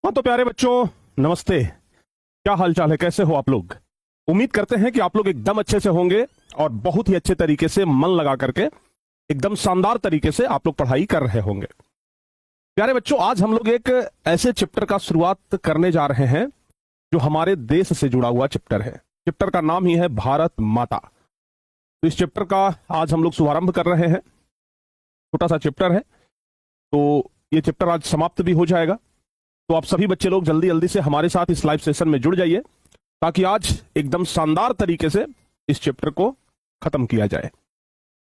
हाँ तो प्यारे बच्चों, नमस्ते। क्या हाल चाल है, कैसे हो आप लोग? उम्मीद करते हैं कि आप लोग एकदम अच्छे से होंगे और बहुत ही अच्छे तरीके से मन लगा करके एकदम शानदार तरीके से आप लोग पढ़ाई कर रहे होंगे। प्यारे बच्चों, आज हम लोग एक ऐसे चैप्टर का शुरुआत करने जा रहे हैं जो हमारे देश से जुड़ा हुआ चैप्टर है। चैप्टर का नाम ही है भारत माता। तो इस चैप्टर का आज हम लोग शुभारंभ कर रहे हैं। छोटा सा चैप्टर है, तो ये चैप्टर आज समाप्त भी हो जाएगा। तो आप सभी बच्चे लोग जल्दी जल्दी से हमारे साथ इस लाइव सेशन में जुड़ जाइए ताकि आज एकदम शानदार तरीके से इस चैप्टर को खत्म किया जाए।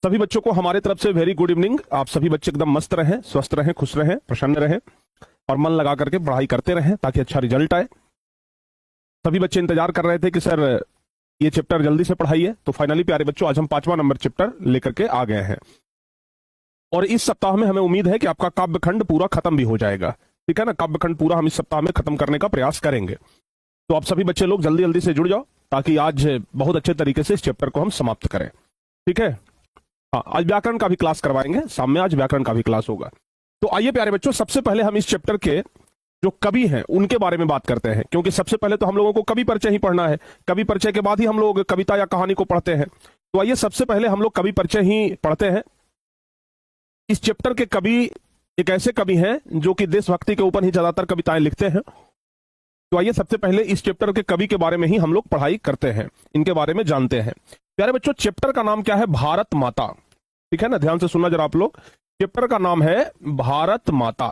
सभी बच्चों को हमारे तरफ से वेरी गुड इवनिंग। आप सभी बच्चे एकदम मस्त रहें, स्वस्थ रहें, खुश रहें, प्रसन्न रहें और मन लगा करके पढ़ाई करते रहें ताकि अच्छा रिजल्ट आए। सभी बच्चे इंतजार कर रहे थे कि सर ये चैप्टर जल्दी से पढ़ाइए, तो फाइनली प्यारे बच्चों आज हम 5वां नंबर चैप्टर लेकर के आ गए हैं और इस सप्ताह में हमें उम्मीद है कि आपका काव्यखंड पूरा खत्म भी हो जाएगा। ठीक है ना, काव्यखंड पूरा हम इस सप्ताह में खत्म करने का प्रयास करेंगे। तो आप सभी बच्चे लोग जल्दी जल्दी से जुड़ जाओ ताकि आज बहुत अच्छे तरीके से इस चैप्टर को हम समाप्त करें। ठीक है, हाँ आज व्याकरण का भी क्लास करवाएंगे, शाम में आज व्याकरण का भी क्लास होगा। तो आइए प्यारे बच्चों, सबसे पहले हम इस चैप्टर के जो कवि हैं उनके बारे में बात करते हैं, क्योंकि सबसे पहले तो हम लोगों को कवि परिचय ही पढ़ना है। कवि परिचय के बाद ही हम लोग कविता या कहानी को पढ़ते हैं। तो आइए सबसे पहले हम लोग कवि परिचय ही पढ़ते हैं। इस चैप्टर के कवि एक ऐसे कवि हैं जो कि देशभक्ति के ऊपर ही ज्यादातर कविताएं लिखते हैं। तो आइए सबसे पहले इस चैप्टर के कवि के बारे में ही हम लोग पढ़ाई करते हैं, इनके बारे में जानते हैं। प्यारे बच्चों, चैप्टर का नाम क्या है? भारत माता। ठीक है ना, ध्यान से सुनना जरा आप लोग। चैप्टर का नाम है भारत माता।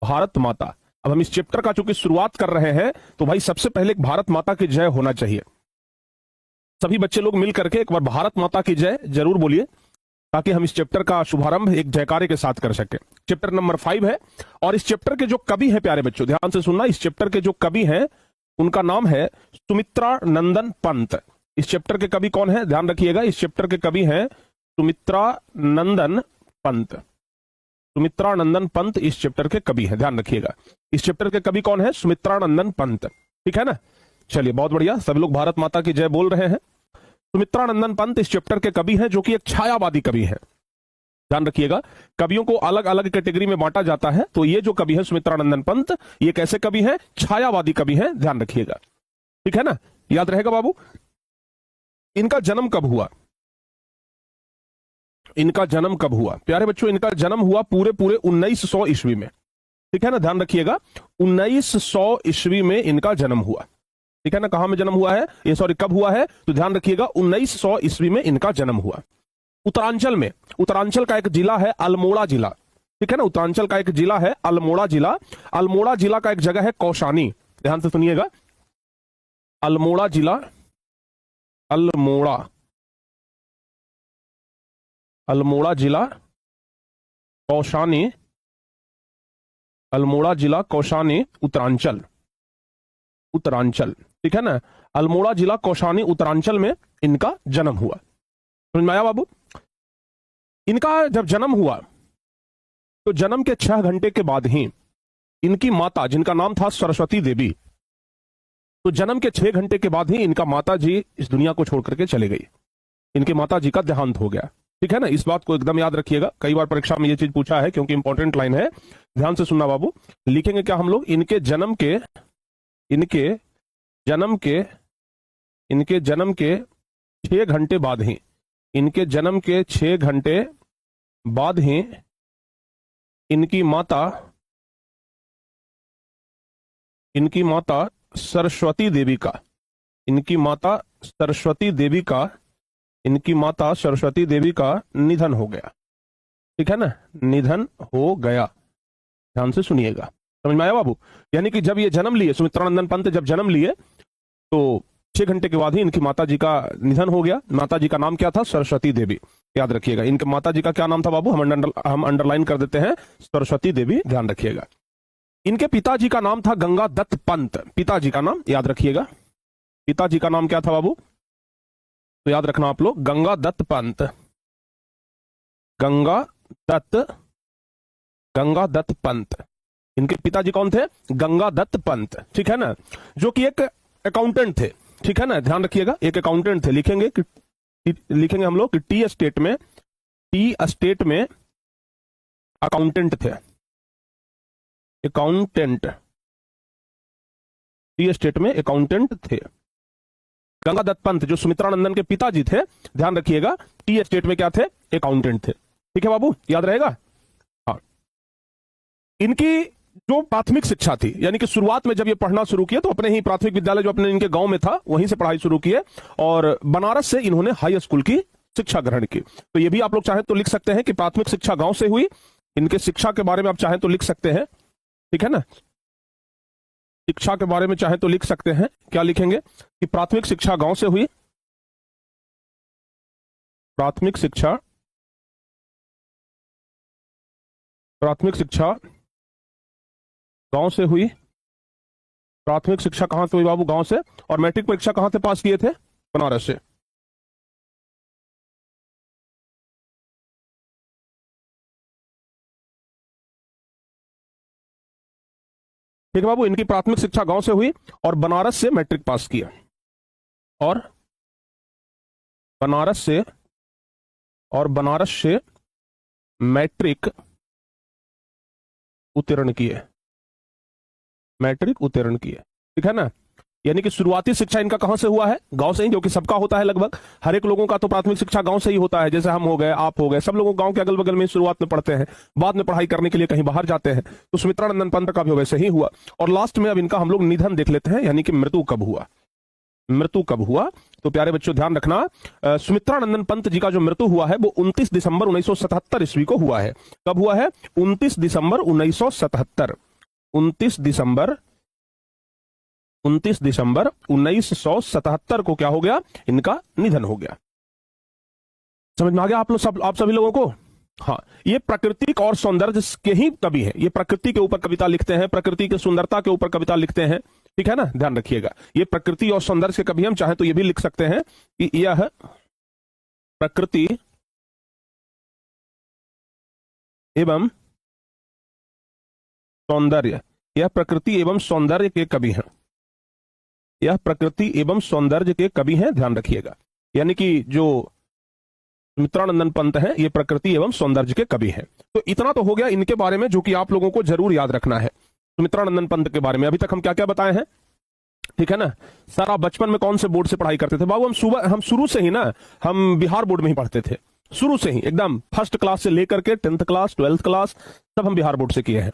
भारत माता। अब हम इस चैप्टर का चूंकि शुरुआत कर रहे हैं तो भाई सबसे पहले एक भारत माता की जय होना चाहिए। सभी बच्चे लोग मिल करके एक बार भारत माता की जय जरूर बोलिए ताकि हम इस चैप्टर का शुभारंभ एक जयकारे के साथ कर सके। चैप्टर नंबर 5 है और इस चैप्टर के जो कवि हैं प्यारे बच्चों, ध्यान से सुनना, इस चैप्टर के जो कवि हैं उनका नाम है सुमित्रा नंदन पंत। इस चैप्टर के कवि कौन है? ध्यान रखिएगा, इस चैप्टर के कवि हैं सुमित्रा नंदन पंत। सुमित्रा नंदन पंत इस चैप्टर के कवि हैं, ध्यान रखिएगा। इस चैप्टर के कवि कौन है? सुमित्रा नंदन पंत। ठीक है ना, चलिए बहुत बढ़िया, सब लोग भारत माता की जय बोल रहे हैं। सुमित्रा नंदन पंत इस चैप्टर के कवि हैं जो कि एक छायावादी कवि है। ध्यान रखिएगा, कवियों को अलग अलग कैटेगरी में बांटा जाता है। तो ये जो कवि है सुमित्रा नंदन पंत, ये कैसे कवि है? छायावादी कवि है, ध्यान रखिएगा। ठीक है ना, याद रहेगा बाबू। इनका जन्म कब हुआ? इनका जन्म कब हुआ प्यारे बच्चों? इनका जन्म हुआ पूरे 1900 ईस्वी में। ठीक है ना, ध्यान रखिएगा, 1900 ईस्वी में इनका जन्म हुआ। ठीक है ना, कहां में जन्म हुआ है ये, सॉरी कब हुआ है? तो ध्यान रखिएगा 1900 ईस्वी में इनका जन्म हुआ। उत्तरांचल में, उत्तरांचल का एक जिला है अल्मोड़ा जिला। ठीक है ना, उत्तरांचल का एक जिला है अल्मोड़ा जिला। अल्मोड़ा जिला का एक जगह है कौशानी। ध्यान से सुनिएगा, अल्मोड़ा जिला, अल्मोड़ा, अल्मोड़ा जिला कौशानी, अल्मोड़ा जिला कौशानी, उत्तरांचल, उत्तरांचल। ठीक है ना, अल्मोड़ा जिला कौशानी उत्तरांचल में इनका जन्म हुआ। समझ में आया बाबू? इनका जब जन्म हुआ तो जन्म के 6 घंटे के बाद ही इनकी माता, जिनका नाम था सरस्वती देवी, तो जन्म के 6 घंटे के बाद ही इनका माता जी इस दुनिया को छोड़ करके चले गई। इनके माता जी का देहांत हो गया। ठीक है ना, इस बात को एकदम याद रखिएगा, कई बार परीक्षा में ये चीज पूछा है क्योंकि इंपॉर्टेंट लाइन है। ध्यान से सुनना बाबू, लिखेंगे क्या हम लोग? इनके जन्म के, इनके जन्म के, इनके जन्म के 6 घंटे बाद ही, इनके जन्म के 6 घंटे बाद ही इनकी माता, इनकी माता सरस्वती देवी का, इनकी माता सरस्वती देवी का, इनकी माता सरस्वती देवी का निधन हो गया। ठीक है ना, निधन हो गया। ध्यान से सुनिएगा, समझ में आया बाबू? यानी कि जब ये जन्म लिए, सुमित्रा नंदन पंत जब जन्म लिए तो 6 घंटे के बाद ही इनकी माता जी का निधन हो गया। माता जी का नाम क्या था? सरस्वती देवी। याद रखिएगा, इनके माता जी का क्या नाम था बाबू? हम अंडरलाइन कर देते हैं, सरस्वती देवी। ध्यान रखिएगा। इनके पिताजी का नाम था गंगा दत्त पंत। पिताजी का नाम याद रखिएगा, पिताजी का नाम क्या था बाबू? तो याद रखना आप लोग, गंगा दत्त पंत, गंगा दत्त, गंगा दत्त पंत। इनके पिताजी कौन थे? गंगा दत्त पंत। ठीक है ना, जो कि एक अकाउंटेंट थे। ठीक है ना, ध्यान रखिएगा, एक अकाउंटेंट थे। लिखेंगे कि, लिखेंगे हम लोग कि टी एस्टेट में, टी एस्टेट में अकाउंटेंट थे, अकाउंटेंट। टी एस्टेट में अकाउंटेंट थे। गंगादत्त पंत जो सुमित्रानंदन के पिताजी थे, ध्यान रखिएगा, टी एस्टेट में क्या थे? अकाउंटेंट थे। ठीक है बाबू, याद रहेगा। हाँ, इनकी जो प्राथमिक शिक्षा थी, यानी कि शुरुआत में जब ये पढ़ना शुरू किए तो अपने ही प्राथमिक विद्यालय जो अपने इनके गांव में था वहीं से पढ़ाई शुरू किए, और बनारस से इन्होंने हाई स्कूल की शिक्षा ग्रहण की। तो ये भी आप लोग चाहें तो लिख सकते हैं कि प्राथमिक शिक्षा गांव से हुई। इनके शिक्षा के बारे में आप चाहें तो लिख सकते हैं, ठीक है ना, शिक्षा के बारे में चाहे तो लिख सकते हैं। क्या लिखेंगे? कि प्राथमिक शिक्षा गांव से हुई, प्राथमिक शिक्षा गांव से हुई। प्राथमिक शिक्षा कहां से हुई बाबू? गांव से। और मैट्रिक परीक्षा कहां से पास किए थे? बनारस से। ठीक है बाबू, इनकी प्राथमिक शिक्षा गांव से हुई और बनारस से मैट्रिक पास किया, और बनारस से मैट्रिक उत्तीर्ण किए, ठीक है ना। यानी कि शुरुआती शिक्षा इनका कहां से हुआ है? गांव से ही, जो कि सबका होता है लगभग। हर एक लोगों का तो प्राथमिक शिक्षा गांव से ही होता है, जैसे हम हो गए, आप हो गए, सब लोग गांव के अगल बगल में शुरुआत में पढ़ते हैं, बाद में पढ़ाई करने के लिए कहीं बाहर जाते हैं। तो सुमित्रानंदन पंत का भी वैसे ही हुआ। और लास्ट में अब इनका हम लोग निधन देख लेते हैं, यानी कि मृत्यु कब हुआ। तो प्यारे बच्चों ध्यान रखना, सुमित्रानंदन पंत जी का जो मृत्यु हुआ है वो 29 दिसंबर 1977 ईस्वी को हुआ है। कब हुआ है? 29 दिसंबर 1977। 29 दिसंबर 1977 को क्या हो गया? इनका निधन हो गया। समझ में आ गया आप सभी लोगों को? हाँ, ये प्रकृति और सौंदर्य के ही कवि है। ये प्रकृति के ऊपर कविता लिखते हैं, प्रकृति के सुंदरता के ऊपर कविता लिखते हैं, ठीक है ना, ध्यान रखिएगा। ये प्रकृति और सौंदर्य के कवि, हम चाहे तो ये भी लिख सकते हैं कि यह प्रकृति एवं सौंदर्य, यह प्रकृति एवं सौंदर्य के कवि हैं। यह प्रकृति एवं सौंदर्य के कवि हैं, ध्यान रखिएगा। यानी कि जो सुमित्रानंदन पंत हैं ये प्रकृति एवं सौंदर्य के कवि हैं। तो इतना तो हो गया इनके बारे में, जो कि आप लोगों को जरूर याद रखना है। सुमित्रानंदन पंत के बारे में अभी तक हम क्या क्या बताए हैं, ठीक है ना। सर आप बचपन में कौन से बोर्ड से पढ़ाई करते थे? बाबू हम शुरू से ही ना, हम बिहार बोर्ड में ही पढ़ते थे, शुरू से ही एकदम फर्स्ट क्लास से लेकर के 10th क्लास 12th क्लास सब हम बिहार बोर्ड से किए हैं।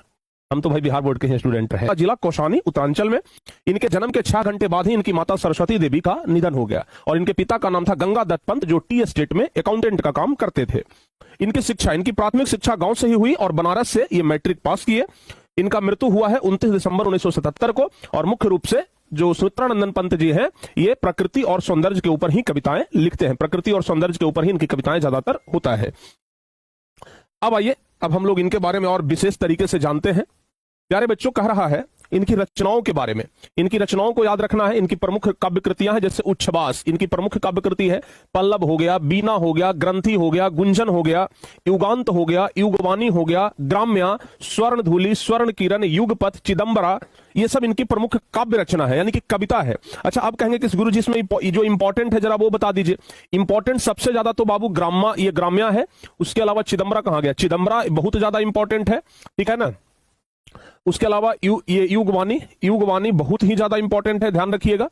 हम तो भाई बिहार बोर्ड के स्टूडेंट रहे। जिला कौशानी उत्तरांचल में। इनके जन्म के 6 घंटे बाद ही इनकी माता सरस्वती देवी का निधन हो गया, और इनके पिता का नाम था गंगादत्त पंत, जो टी एस्टेट में अकाउंटेंट का काम करते थे। इनकी शिक्षा, इनकी प्राथमिक शिक्षा गांव से ही हुई और बनारस से ये मैट्रिक पास किए। इनका मृत्यु हुआ है 29 दिसंबर 1977 को। और मुख्य रूप से जो सुमित्रानंदन पंत जी हैं ये प्रकृति और सौंदर्य के ऊपर ही कविताएं लिखते हैं, प्रकृति और सौंदर्य के ऊपर ही इनकी कविताएं ज्यादातर होता है। अब आइए, अब हम लोग इनके बारे में और विशेष तरीके से जानते हैं। प्यारे बच्चों, कह रहा है इनकी रचनाओं के बारे में। इनकी रचनाओं को याद रखना है। इनकी प्रमुख काव्य कृतियां हैं, जैसे उच्छ्वास इनकी प्रमुख काव्य कृति है, पल्लव हो गया, बीना हो गया, ग्रंथि हो गया, गुंजन हो गया, युगांत हो गया, युगवाणी हो गया, ग्राम्या, स्वर्ण धूलि, स्वर्ण किरण, युगपथ, चिदंबरा, ये सब इनकी प्रमुख काव्य रचना है, यानी कि कविता है। अच्छा, आप कहेंगे कि गुरु जी इसमें जो इंपॉर्टेंट है जरा वो बता दीजिए। इंपॉर्टेंट सबसे ज्यादा तो बाबू ये ग्राम्या है, उसके अलावा चिदंबरा कहां गया? चिदंबरा बहुत ज्यादा इंपॉर्टेंट है, ठीक है ना। उसके अलावा ये युगवाणी बहुत ही ज्यादा इंपॉर्टेंट है, ध्यान रखिएगा।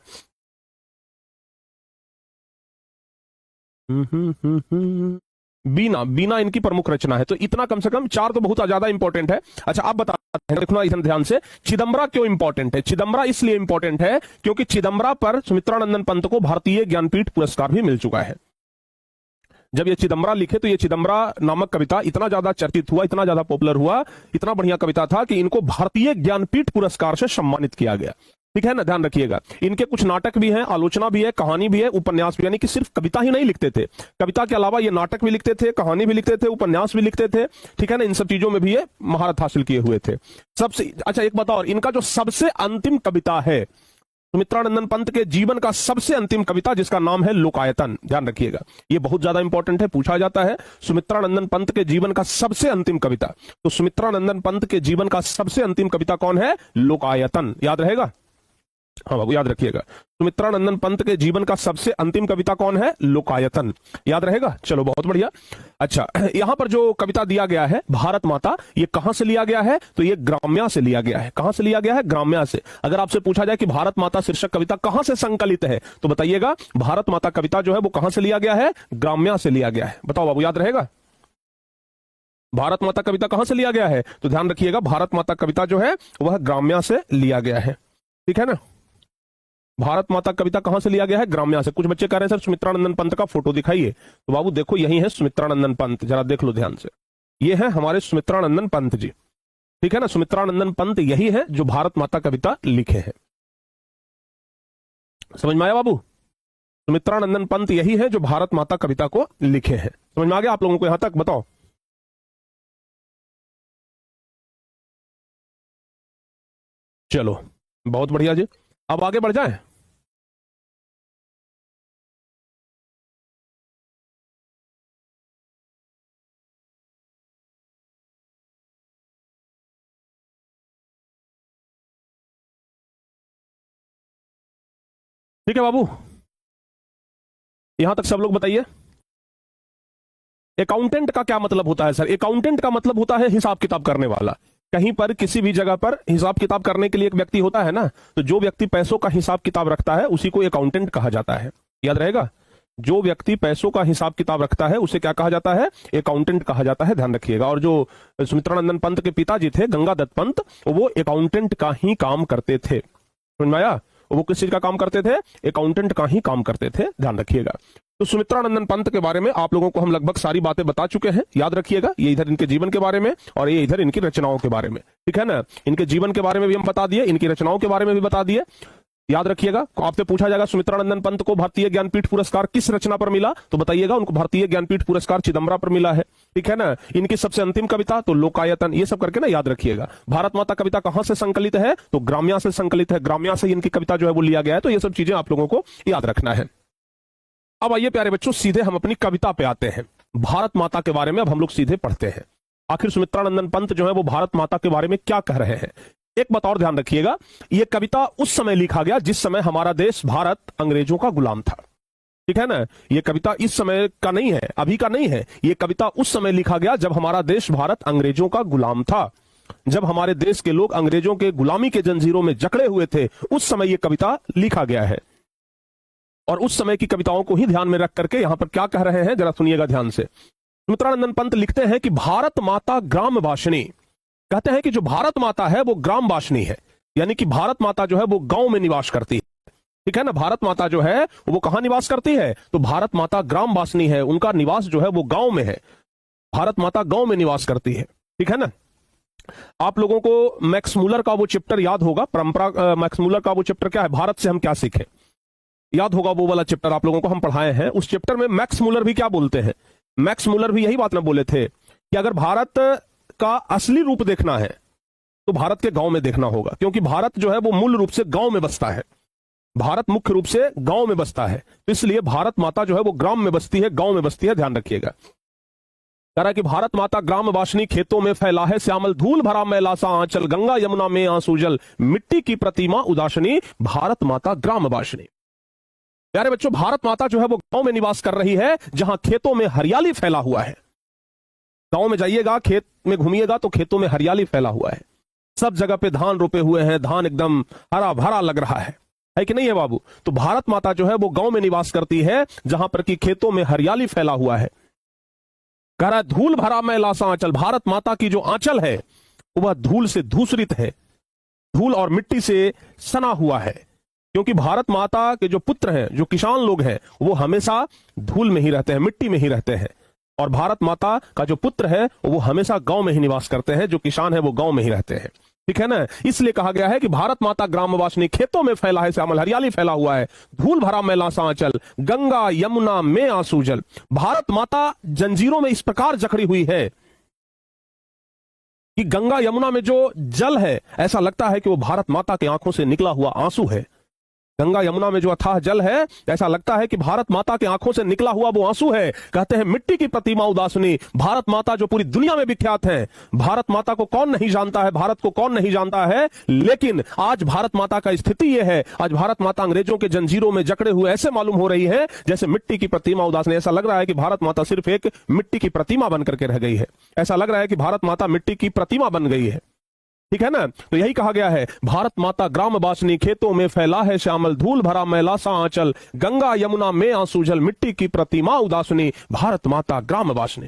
बीना इनकी प्रमुख रचना है। तो इतना कम से कम 4 तो बहुत ज्यादा इंपॉर्टेंट है। अच्छा, आप बताते हैं, देखना इधर ध्यान से, चिदंबरा क्यों इंपॉर्टेंट है? चिदंबरा इसलिए इंपॉर्टेंट है क्योंकि चिदंबरा पर सुमित्रानंदन पंत को भारतीय ज्ञानपीठ पुरस्कार भी मिल चुका है। जब ये चिदंबरा लिखे तो ये चिदंबरा नामक कविता इतना ज्यादा चर्चित हुआ, इतना ज्यादा पॉपुलर हुआ, इतना बढ़िया कविता था कि इनको भारतीय ज्ञानपीठ पुरस्कार से सम्मानित किया गया, ठीक है ना, ध्यान रखिएगा। इनके कुछ नाटक भी हैं, आलोचना भी है, कहानी भी है, उपन्यास भी, यानी कि सिर्फ कविता ही नहीं लिखते थे, कविता के अलावा ये नाटक भी लिखते थे, कहानी भी लिखते थे, उपन्यास भी लिखते थे, ठीक है ना। इन सब चीजों में भी ये महारत हासिल किए हुए थे। सबसे अच्छा एक बताओ, इनका जो सबसे अंतिम कविता है, सुमित्रानंदन पंत के जीवन का सबसे अंतिम कविता, जिसका नाम है लोकायतन, ध्यान रखिएगा, ये बहुत ज्यादा इंपॉर्टेंट है, पूछा जाता है। सुमित्रानंदन पंत के जीवन का सबसे अंतिम कविता, तो सुमित्रानंदन पंत के जीवन का सबसे अंतिम कविता कौन है? लोकायतन, याद रहेगा। हाँ बाबू याद रखिएगा, सुमित्रानंदन पंत के जीवन का सबसे अंतिम कविता कौन है? लोकायतन। याद रहेगा, चलो बहुत बढ़िया। अच्छा, यहां पर जो कविता दिया गया है भारत माता, ये कहां से लिया गया है? तो ये ग्राम्या से लिया गया है। कहां से लिया गया है? ग्राम्या से। अगर आपसे पूछा जाए कि भारत माता शीर्षक कविता कहां से संकलित है, तो बताइएगा भारत माता कविता जो है वो कहां से लिया गया है? ग्राम्या से लिया गया है। बताओ बाबू, याद रहेगा? भारत माता कविता कहां से लिया गया है? तो ध्यान रखिएगा, भारत माता कविता जो है वह ग्राम्या से लिया गया है। ठीक है ना? भारत माता कविता कहां से लिया गया है? ग्राम्या से। कुछ बच्चे कह रहे हैं सर सुमित्रानंदन पंत का फोटो दिखाइए, तो बाबू देखो यही है सुमित्रानंदन पंत, जरा देख लो ध्यान से। ये है हमारे सुमित्रानंदन पंत जी। ठीक है ना? सुमित्रानंदन पंत यही है जो भारत माता कविता लिखे हैं। समझ में आया बाबू? सुमित्रानंदन पंत यही है जो भारत माता कविता को लिखे हैं। समझ में आ गया आप लोगों को यहां तक? बताओ। चलो बहुत बढ़िया जी, अब आगे बढ़ जाए। ठीक है बाबू, यहां तक सब लोग बताइए। अकाउंटेंट का क्या मतलब होता है सर? अकाउंटेंट का मतलब होता है हिसाब किताब करने वाला। कहीं पर किसी भी जगह पर हिसाब किताब करने के लिए एक व्यक्ति होता है ना, तो जो व्यक्ति पैसों का हिसाब किताब रखता है उसी को अकाउंटेंट कहा जाता है। याद रहेगा, जो व्यक्ति पैसों का हिसाब किताब रखता है उसे क्या कहा जाता है? अकाउंटेंट कहा जाता है। ध्यान रखिएगा। और जो सुमित्रानंदन पंत के पिताजी थे गंगादत्त पंत, वो अकाउंटेंट का ही काम करते थे। समझ में आया? वो किस चीज का काम करते थे? अकाउंटेंट का ही काम करते थे। ध्यान रखिएगा। तो सुमित्रानंदन पंत के बारे में आप लोगों को हम लगभग सारी बातें बता चुके हैं। याद रखिएगा, ये इधर इनके जीवन के बारे में और ये इधर इनकी रचनाओं के बारे में। ठीक है ना? इनके जीवन के बारे में भी हम बता दिए, इनकी रचनाओं के बारे में भी बता दिए। याद रखिएगा, आपसे पूछा जाएगा सुमित्रानंदन पंत को भारतीय ज्ञानपीठ पुरस्कार किस रचना पर मिला, तो बताइएगा उनको भारतीय ज्ञानपीठ पुरस्कार चिदम्बरा पर मिला है। ठीक है ना? इनकी सबसे अंतिम कविता तो लोकायतन। ये सब करके ना याद रखिएगा। भारत माता कविता कहां से संकलित है? तो ग्राम्या से संकलित है। ग्राम्या से इनकी कविता जो है वो लिया गया है। तो ये सब चीजें आप लोगों को याद रखना है। अब आइए प्यारे बच्चों, सीधे हम अपनी कविता पे आते हैं। भारत माता के बारे में अब हम लोग सीधे पढ़ते हैं। आखिर सुमित्रानंदन पंत जो है वो भारत माता के बारे में क्या कह रहे हैं। एक बात और ध्यान रखिएगा, यह कविता उस समय लिखा गया जिस समय हमारा देश भारत अंग्रेजों का गुलाम था। ठीक है ना? यह कविता इस समय का नहीं है, अभी का नहीं है। यह कविता उस समय लिखा गया जब हमारा देश भारत अंग्रेजों का गुलाम था, जब हमारे देश के लोग अंग्रेजों के गुलामी के जंजीरों में जकड़े हुए थे, उस समय यह कविता लिखा गया है। और उस समय की कविताओं को ही ध्यान में रख करके यहां पर क्या कह रहे हैं जरा सुनिएगा ध्यान से। सुमित्रानंदन पंत लिखते हैं कि भारत माता ग्राम वासिनी, कहते हैं कि जो भारत माता है वो ग्राम वासिनी है, यानी कि भारत माता जो है वो गांव में निवास करती है। ठीक है ना? भारत माता जो है वो कहां निवास करती है? तो भारत माता ग्राम वासिनी है, उनका निवास जो है वो गांव में है। भारत माता गांव में निवास करती है। ठीक है ना? आप लोगों को मैक्स मूलर का वो चैप्टर याद होगा, परंपरा। मैक्स मूलर का वो चैप्टर क्या है? भारत से हम क्या सीखे। याद होगा वो वाला चैप्टर आप लोगों को हम पढ़ाए हैं। उस चैप्टर में मैक्स मूलर भी क्या बोलते हैं? मैक्स मूलर भी यही बात ना बोले थे कि अगर भारत का असली रूप देखना है तो भारत के गांव में देखना होगा, क्योंकि भारत जो है वो मूल रूप से गांव में बसता है। भारत मुख्य रूप से गांव में बसता है, तो इसलिए भारत माता जो है वो ग्राम में बसती है, गांव में बसती है। ध्यान रखिएगा। कह रहा है कि भारत माता ग्राम वासिनी, खेतों में फैला है श्यामल धूल भरा मैला सा आंचल, गंगा यमुना में आंसू जल, मिट्टी की प्रतिमा उदासनी, भारत माता ग्राम वासिनी। प्यारे बच्चों, भारत माता जो है वो गांव में निवास कर रही है, जहां खेतों में हरियाली फैला हुआ है। गांव में जाइएगा, खेत में घूमिएगा तो खेतों में हरियाली फैला हुआ है। सब जगह पे धान रोपे हुए हैं, धान एकदम हरा भरा लग रहा है कि नहीं है बाबू? तो भारत माता जो है वो गांव में निवास करती है, जहां पर कि खेतों में हरियाली फैला हुआ है। कह रहा है धूल भरा मैला सा आंचल, भारत माता की जो आंचल है वह धूल से धूसरित है, धूल और मिट्टी से सना हुआ है। क्योंकि भारत माता के जो पुत्र हैं, जो किसान लोग हैं, वो हमेशा धूल में ही रहते हैं, मिट्टी में ही रहते हैं। और भारत माता का जो पुत्र है वो हमेशा गांव में ही निवास करते हैं, जो किसान है वो गांव में ही रहते हैं। ठीक है ना? इसलिए कहा गया है कि भारत माता ग्राम वासिनी, खेतों में फैला है श्यामल, हरियाली फैला हुआ है, धूल भरा मैला सा आंचल, गंगा यमुना में आंसू जल। भारत माता जंजीरों में इस प्रकार जकड़ी हुई है कि गंगा यमुना में जो जल है ऐसा लगता है कि वो भारत माता की आंखों से निकला हुआ आंसू है। गंगा यमुना में जो अथाह जल है, ऐसा लगता है कि भारत माता की आंखों से निकला हुआ वो आंसू है। कहते हैं मिट्टी की प्रतिमा उदासनी, भारत माता जो पूरी दुनिया में विख्यात है। भारत माता को कौन नहीं जानता है, भारत को कौन नहीं जानता है, लेकिन आज भारत माता का स्थिति यह है, आज भारत माता अंग्रेजों के जंजीरों में जकड़े हुए ऐसे मालूम हो रही है जैसे मिट्टी की प्रतिमा उदासनी। ऐसा लग रहा है कि भारत माता सिर्फ एक मिट्टी की प्रतिमा बनकर के रह गई है। ऐसा लग रहा है कि भारत माता मिट्टी की प्रतिमा बन गई है। ठीक है ना। तो यही कहा गया है, भारत माता ग्राम बासनी, खेतों में फैला है श्यामल, धूल भरा मैला सा आंचल, गंगा यमुना में आंसू जल, मिट्टी की प्रतिमा उदासनी, भारत माता ग्राम बासनी।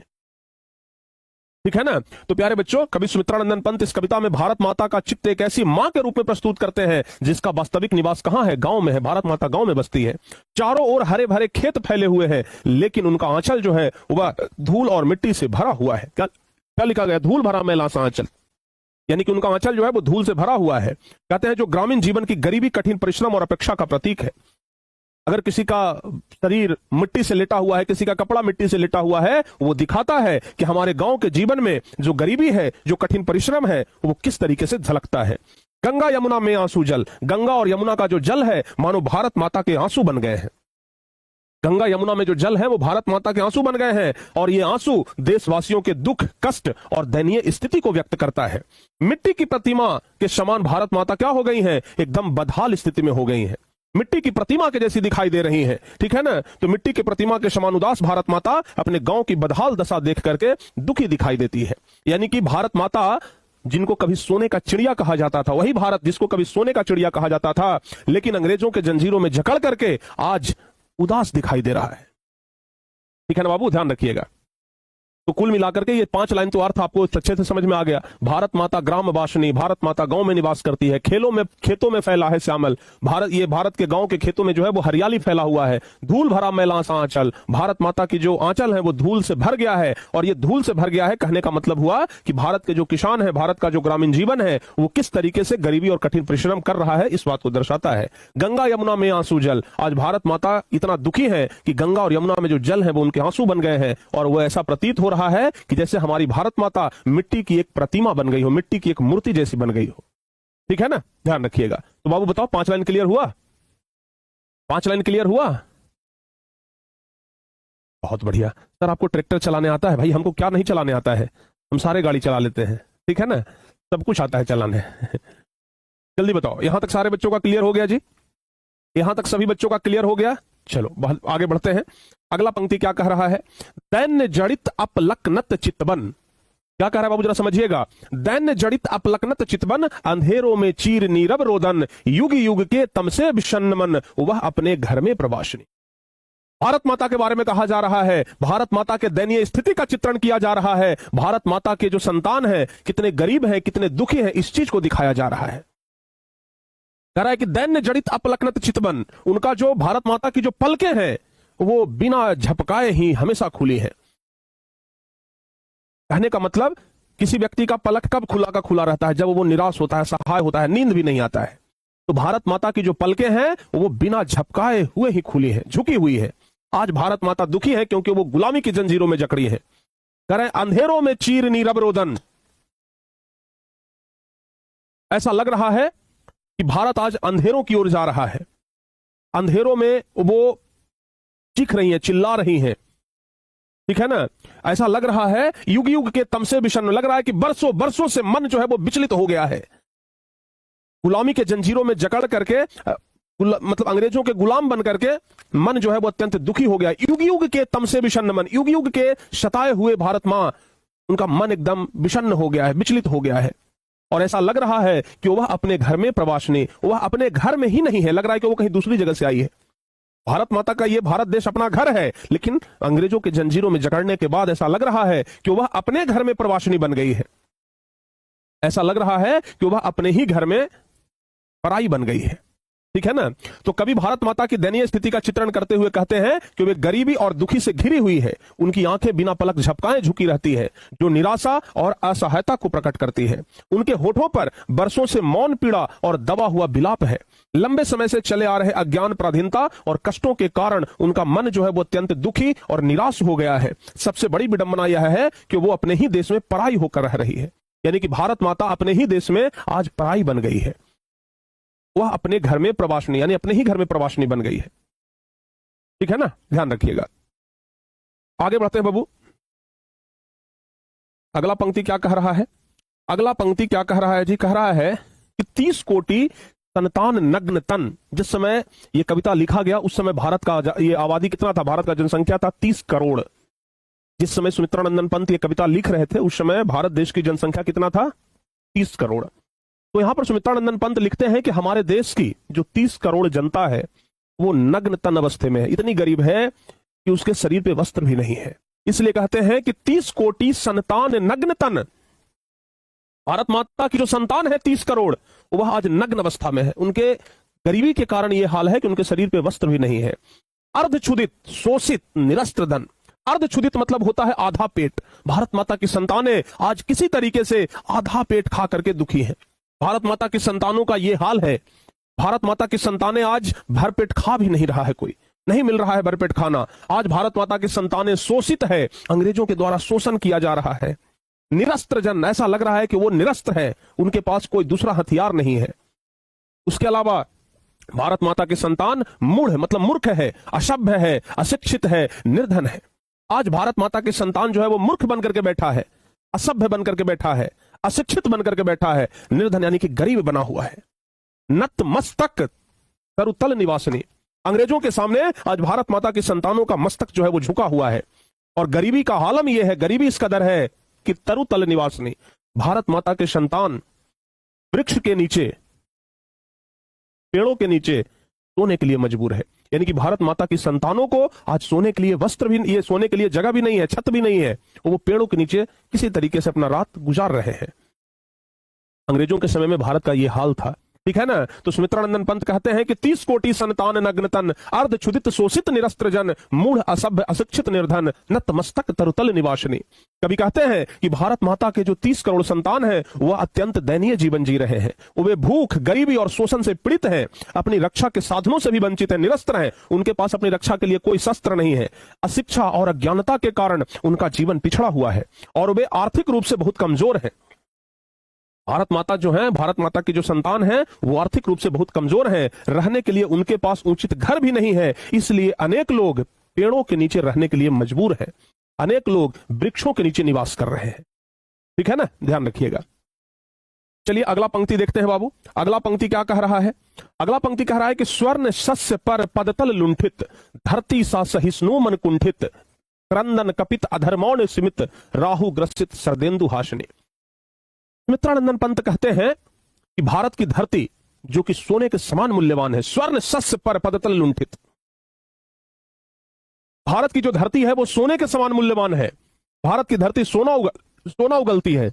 ठीक है ना। तो प्यारे बच्चों, कवि सुमित्रानंदन पंत इस कविता में भारत माता का चित्र एक ऐसी मां के रूप में प्रस्तुत करते हैं जिसका वास्तविक निवास कहां है, गांव में है। भारत माता गांव में बसती है। चारों ओर हरे भरे खेत फैले हुए हैं, लेकिन उनका आंचल जो है वह धूल और मिट्टी से भरा हुआ है। क्या लिखा गया? धूल भरा मैला सा आंचल, यानी कि उनका आंचल जो है वो धूल से भरा हुआ है। कहते हैं जो ग्रामीण जीवन की गरीबी, कठिन परिश्रम और अपेक्षा का प्रतीक है। अगर किसी का शरीर मिट्टी से लेटा हुआ है, किसी का कपड़ा मिट्टी से लेटा हुआ है, वो दिखाता है कि हमारे गांव के जीवन में जो गरीबी है, जो कठिन परिश्रम है, वो किस तरीके से झलकता है। गंगा यमुना में आंसू जल, गंगा और यमुना का जो जल है मानो भारत माता के आंसू बन गए हैं। गंगा यमुना में जो जल है वो भारत माता के आंसू बन गए हैं, और ये आंसू देशवासियों के दुख, कष्ट और दयनीय स्थिति को व्यक्त करता है। मिट्टी की प्रतिमा के समान भारत माता क्या हो गई हैं? एकदम बदहाल स्थिति में हो गई हैं। मिट्टी की प्रतिमा के जैसी दिखाई दे रही हैं। ठीक है ना। तो मिट्टी की प्रतिमा के समान उदास भारत माता अपने गांव की बदहाल दशा देख करके दुखी दिखाई देती है। यानी कि भारत माता जिनको कभी सोने का चिड़िया कहा जाता था, वही भारत जिसको कभी सोने का चिड़िया कहा जाता था, लेकिन अंग्रेजों के जंजीरों में जकड़ करके आज उदास दिखाई दे रहा है। ठीक है ना बाबू, ध्यान रखिएगा। तो कुल मिलाकर के ये 5 लाइन तो अर्थ आपको अच्छे से समझ में आ गया। भारत माता ग्राम बासनी, भारत माता गांव में निवास करती है, खेतों में फैला है श्यामल, भारत के गांव के खेतों में जो है वो हरियाली फैला हुआ है, धूल भरा मैला सा आंचल, भारत माता की जो आंचल है वो धूल से भर गया है। और ये धूल से भर गया है कहने का मतलब हुआ कि भारत के जो किसान है, भारत का जो ग्रामीण जीवन है, वो किस तरीके से गरीबी और कठिन परिश्रम कर रहा है, इस बात को दर्शाता है। गंगा यमुना में आंसू जल, आज भारत माता इतना दुखी है कि गंगा और यमुना में जो जल है वो उनके आंसू बन गए हैं, और वो ऐसा प्रतीत हो रहा है कि जैसे हमारी भारत माता मिट्टी की एक प्रतिमा बन गई हो, मिट्टी की एक मूर्ति जैसी बन गई हो। ठीक है ना, ध्यान रखिएगा। तो बाबू बताओ, 5 लाइन क्लियर हुआ? 5 लाइन क्लियर हुआ? बहुत बढ़िया। सर आपको ट्रैक्टर चलाने आता है? भाई हमको क्या नहीं चलाने आता है, हम सारे गाड़ी चला लेते हैं। ठीक है ना, सब कुछ आता है चलाने। जल्दी बताओ, यहां तक सारे बच्चों का क्लियर हो गया जी? यहां तक सभी बच्चों का क्लियर हो गया? चलो आगे बढ़ते हैं। अगला पंक्ति क्या कह रहा है? दैन्य जड़ित अपलकनत चितबन। क्या कह रहा है बाबू, जरा समझिएगा। दैन्य जड़ित अपलकनत चितबन, अंधेरों में चीर नीरव रोदन, युग युग के तमसे विषन्न मन, वह अपने घर में प्रवासिनी। भारत माता के बारे में कहा जा रहा है, भारत माता के दयनीय स्थिति का चित्रण किया जा रहा है। भारत माता के जो संतान है कितने गरीब हैं, कितने दुखी हैं, इस चीज को दिखाया जा रहा है। कह रहा है कि दैन्य जड़ित अपलकनत चितबन, उनका जो भारत माता की जो पलकें हैं वो बिना झपकाए ही हमेशा खुली है। कहने का मतलब किसी व्यक्ति का पलक कब खुला का खुला रहता है? जब वो निराश होता है, सहाय होता है, नींद भी नहीं आता है। तो भारत माता की जो पलकें हैं वो बिना झपकाए हुए ही खुली है, झुकी हुई है। आज भारत माता दुखी है क्योंकि वो गुलामी की जंजीरों में जकड़ी है। कह रहे अंधेरों में चीर नीरव रोदन, ऐसा लग रहा है कि भारत आज अंधेरों की ओर जा रहा है। अंधेरों में वो चीख रही है, चिल्ला रही है। ठीक है ना, ऐसा लग रहा है युग युग के तमसे विषन्न, लग रहा है कि बरसों बरसों से मन जो है वो विचलित हो गया है। गुलामी के जंजीरों में जकड़ करके, मतलब अंग्रेजों के गुलाम बन करके मन जो है वो अत्यंत दुखी हो गया। युग युग के तमसे विषन्न मन, युग युग के सताए हुए भारत मां, उनका मन एकदम विषन्न हो गया है, विचलित हो गया है। और ऐसा लग रहा है कि वह अपने घर में प्रवासिनी, वह अपने घर में ही नहीं है, लग रहा है कि वो कहीं दूसरी जगह से आई है। भारत माता का ये भारत देश अपना घर है, लेकिन अंग्रेजों के जंजीरों में जकड़ने के बाद ऐसा लग रहा है कि वह अपने घर में प्रवासिनी बन गई है। ऐसा लग रहा है कि वह अपने ही घर में पराई बन गई है। ठीक है ना। तो कभी भारत माता की दयनीय स्थिति का चित्रण करते हुए कहते हैं कि वे गरीबी और दुखी से घिरी हुई है, उनकी आंखें बिना पलक झपकाए झुकी रहती है, जो निराशा और असहायता को प्रकट करती है। उनके होठों पर बरसों से मौन पीड़ा और दबा हुआ विलाप है। लंबे समय से चले आ रहे अज्ञान, पराधीनता और कष्टों के कारण उनका मन जो है वो अत्यंत दुखी और निराश हो गया है। सबसे बड़ी विडंबना यह है कि वो अपने ही देश में पराई होकर रह रही है, यानी कि भारत माता अपने ही देश में आज पराई बन गई है। वह अपने घर में प्रवासनी यानी अपने ही घर में प्रवासनी बन गई है। ठीक है ना, ध्यान रखिएगा। आगे बढ़ते हैं बाबू। अगला पंक्ति क्या कह रहा है? अगला पंक्ति क्या कह रहा है जी? कह रहा है कि 30 कोटि संतान नग्न तन। जिस समय यह कविता लिखा गया उस समय भारत का ये आबादी कितना था? भारत का जनसंख्या था 30 करोड़। जिस समय सुमित्रानंदन पंत ये कविता लिख रहे थे उस समय भारत देश की जनसंख्या कितना था? 30 करोड़। तो यहां पर सुमित्रानंदन पंत लिखते हैं कि हमारे देश की जो 30 करोड़ जनता है वो नग्न तन अवस्थे में है, इतनी गरीब है कि उसके शरीर पे वस्त्र भी नहीं है। इसलिए कहते हैं कि 30 कोटि संतान नग्न तन। भारत माता की जो संतान है 30 करोड़, वह आज नग्न अवस्था में है। उनके गरीबी के कारण यह हाल है कि उनके शरीर पे वस्त्र भी नहीं है। अर्धक्षुदित शोषित निरस्त्र धन। अर्धक्षुदित मतलब होता है आधा पेट। भारत माता की संतानें आज किसी तरीके से आधा पेट खा करके दुखी हैं। भारत माता की संतानों का यह हाल है। भारत माता की संतानें आज भरपेट खा भी नहीं रहा है, कोई नहीं मिल रहा है भरपेट खाना। आज भारत माता की संतानें शोषित है, अंग्रेजों के द्वारा शोषण किया जा रहा है। निरस्त्र जन, ऐसा लग रहा है कि वो निरस्त्र है, उनके पास कोई दूसरा हथियार नहीं है। उसके अलावा भारत माता की संतान मूढ़ मतलब मूर्ख है, असभ्य है, अशिक्षित है, निर्धन है। आज भारत माता की संतान जो है वो मूर्ख बनकर के बैठा है, असभ्य बनकर के बैठा है, अशिक्षित बनकर के बैठा है, निर्धन यानी कि गरीब बना हुआ है। नत मस्तक तरुतल निवासिनी। अंग्रेजों के सामने आज भारत माता की संतानों का मस्तक जो है वो झुका हुआ है। और गरीबी का आलम यह है, गरीबी इस कदर है कि तरुतल निवासिनी। भारत माता के संतान वृक्ष के नीचे, पेड़ों के नीचे सोने के लिए मजबूर है। यानी कि भारत माता की संतानों को आज सोने के लिए वस्त्र भी, ये सोने के लिए जगह भी नहीं है, छत भी नहीं है, वो पेड़ों के नीचे किसी तरीके से अपना रात गुजार रहे हैं। अंग्रेजों के समय में भारत का यह हाल था। ठीक है ना। तो सुमित्रानंदन पंत कहते हैं कि 30 कोटि संतान नग्न तन, अर्धक्षुदित शोषित निरस्त्र जन, मूढ़ असभ्य अशिक्षित निर्धन, नत मस्तक तरुतल निवासिनी। कभी कहते हैं कि भारत माता के जो 30 करोड़ संतान हैं वह अत्यंत दयनीय जीवन जी रहे हैं। वे भूख, गरीबी और शोषण से पीड़ित हैं, अपनी रक्षा के साधनों से भी वंचित हैं, निरस्त्र हैं, उनके पास अपनी रक्षा के लिए कोई शस्त्र नहीं है। अशिक्षा और अज्ञानता के कारण उनका जीवन पिछड़ा हुआ है और वे आर्थिक रूप से बहुत कमजोर हैं। भारत माता जो है, भारत माता की जो संतान है वो आर्थिक रूप से बहुत कमजोर है। रहने के लिए उनके पास उचित घर भी नहीं है, इसलिए अनेक लोग पेड़ों के नीचे रहने के लिए मजबूर हैं। अनेक लोग वृक्षों के नीचे निवास कर रहे हैं। ठीक है ना, ध्यान रखिएगा। चलिए अगला पंक्ति देखते हैं बाबू। अगला पंक्ति क्या कह रहा है? अगला पंक्ति कह रहा है कि स्वर्ण शस्य पर पदतल लुंठित, धरती सा सहिष्णु मन कुंठित, क्रंदन कपित अधर्मौन स्मित, राहु ग्रसित सरदेन्दु हाशनी। मित्रानंदन पंत कहते हैं कि भारत की धरती जो कि सोने के समान मूल्यवान है, स्वर्ण शस्य पर पदतल लुंठित। भारत की जो धरती है वो सोने के समान मूल्यवान है। भारत की धरती सोना उगलती है,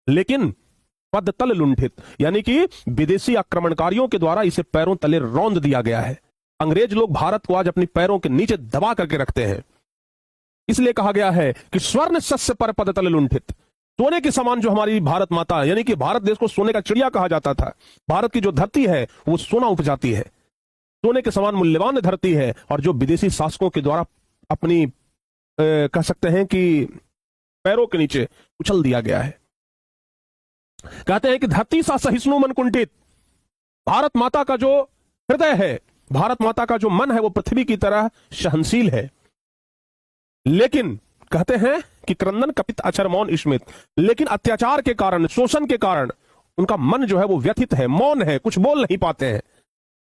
लेकिन पदतल लुंठित यानी कि विदेशी आक्रमणकारियों के द्वारा इसे पैरों तले रौंद दिया गया है। अंग्रेज लोग भारत को आज अपनी पैरों के नीचे दबा करके रखते हैं। इसलिए कहा गया है कि स्वर्ण शस्य पर पदतल लुंठित। सोने के समान जो हमारी भारत माता, यानी कि भारत देश को सोने का चिड़िया कहा जाता था। भारत की जो धरती है वो सोना उपजाती है, सोने के समान मूल्यवान धरती है, और जो विदेशी शासकों के द्वारा अपनी कह सकते हैं कि पैरों के नीचे उछल दिया गया है। कहते हैं कि धरती सा सहिष्णु मन कुंठित। भारत माता का जो हृदय है, भारत माता का जो मन है वो पृथ्वी की तरह सहनशील है, लेकिन कहते हैं कि क्रंदन कपित अचर मौन स्मित, लेकिन अत्याचार के कारण, शोषण के कारण उनका मन जो है वो व्यथित है, मौन है, कुछ बोल नहीं पाते हैं।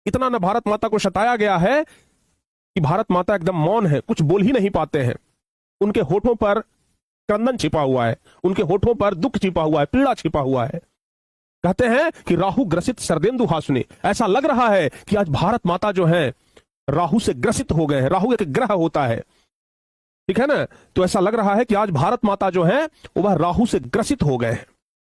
इतना न भारत माता को सताया गया है कि भारत माता एकदम मौन है, कुछ बोल ही नहीं पाते हैं। उनके होठों पर क्रंदन छिपा हुआ है, उनके होठों पर दुख छिपा हुआ है, पीड़ा छिपा हुआ है। कहते हैं कि राहु ग्रसित सरदेन्दु हाशनी। ऐसा लग रहा है कि आज भारत माता जो है राहु से ग्रसित हो गए हैं। राहु एक ग्रह होता है, ठीक है ना। तो ऐसा लग रहा है कि आज भारत माता जो है वह राहु से ग्रसित हो गए हैं।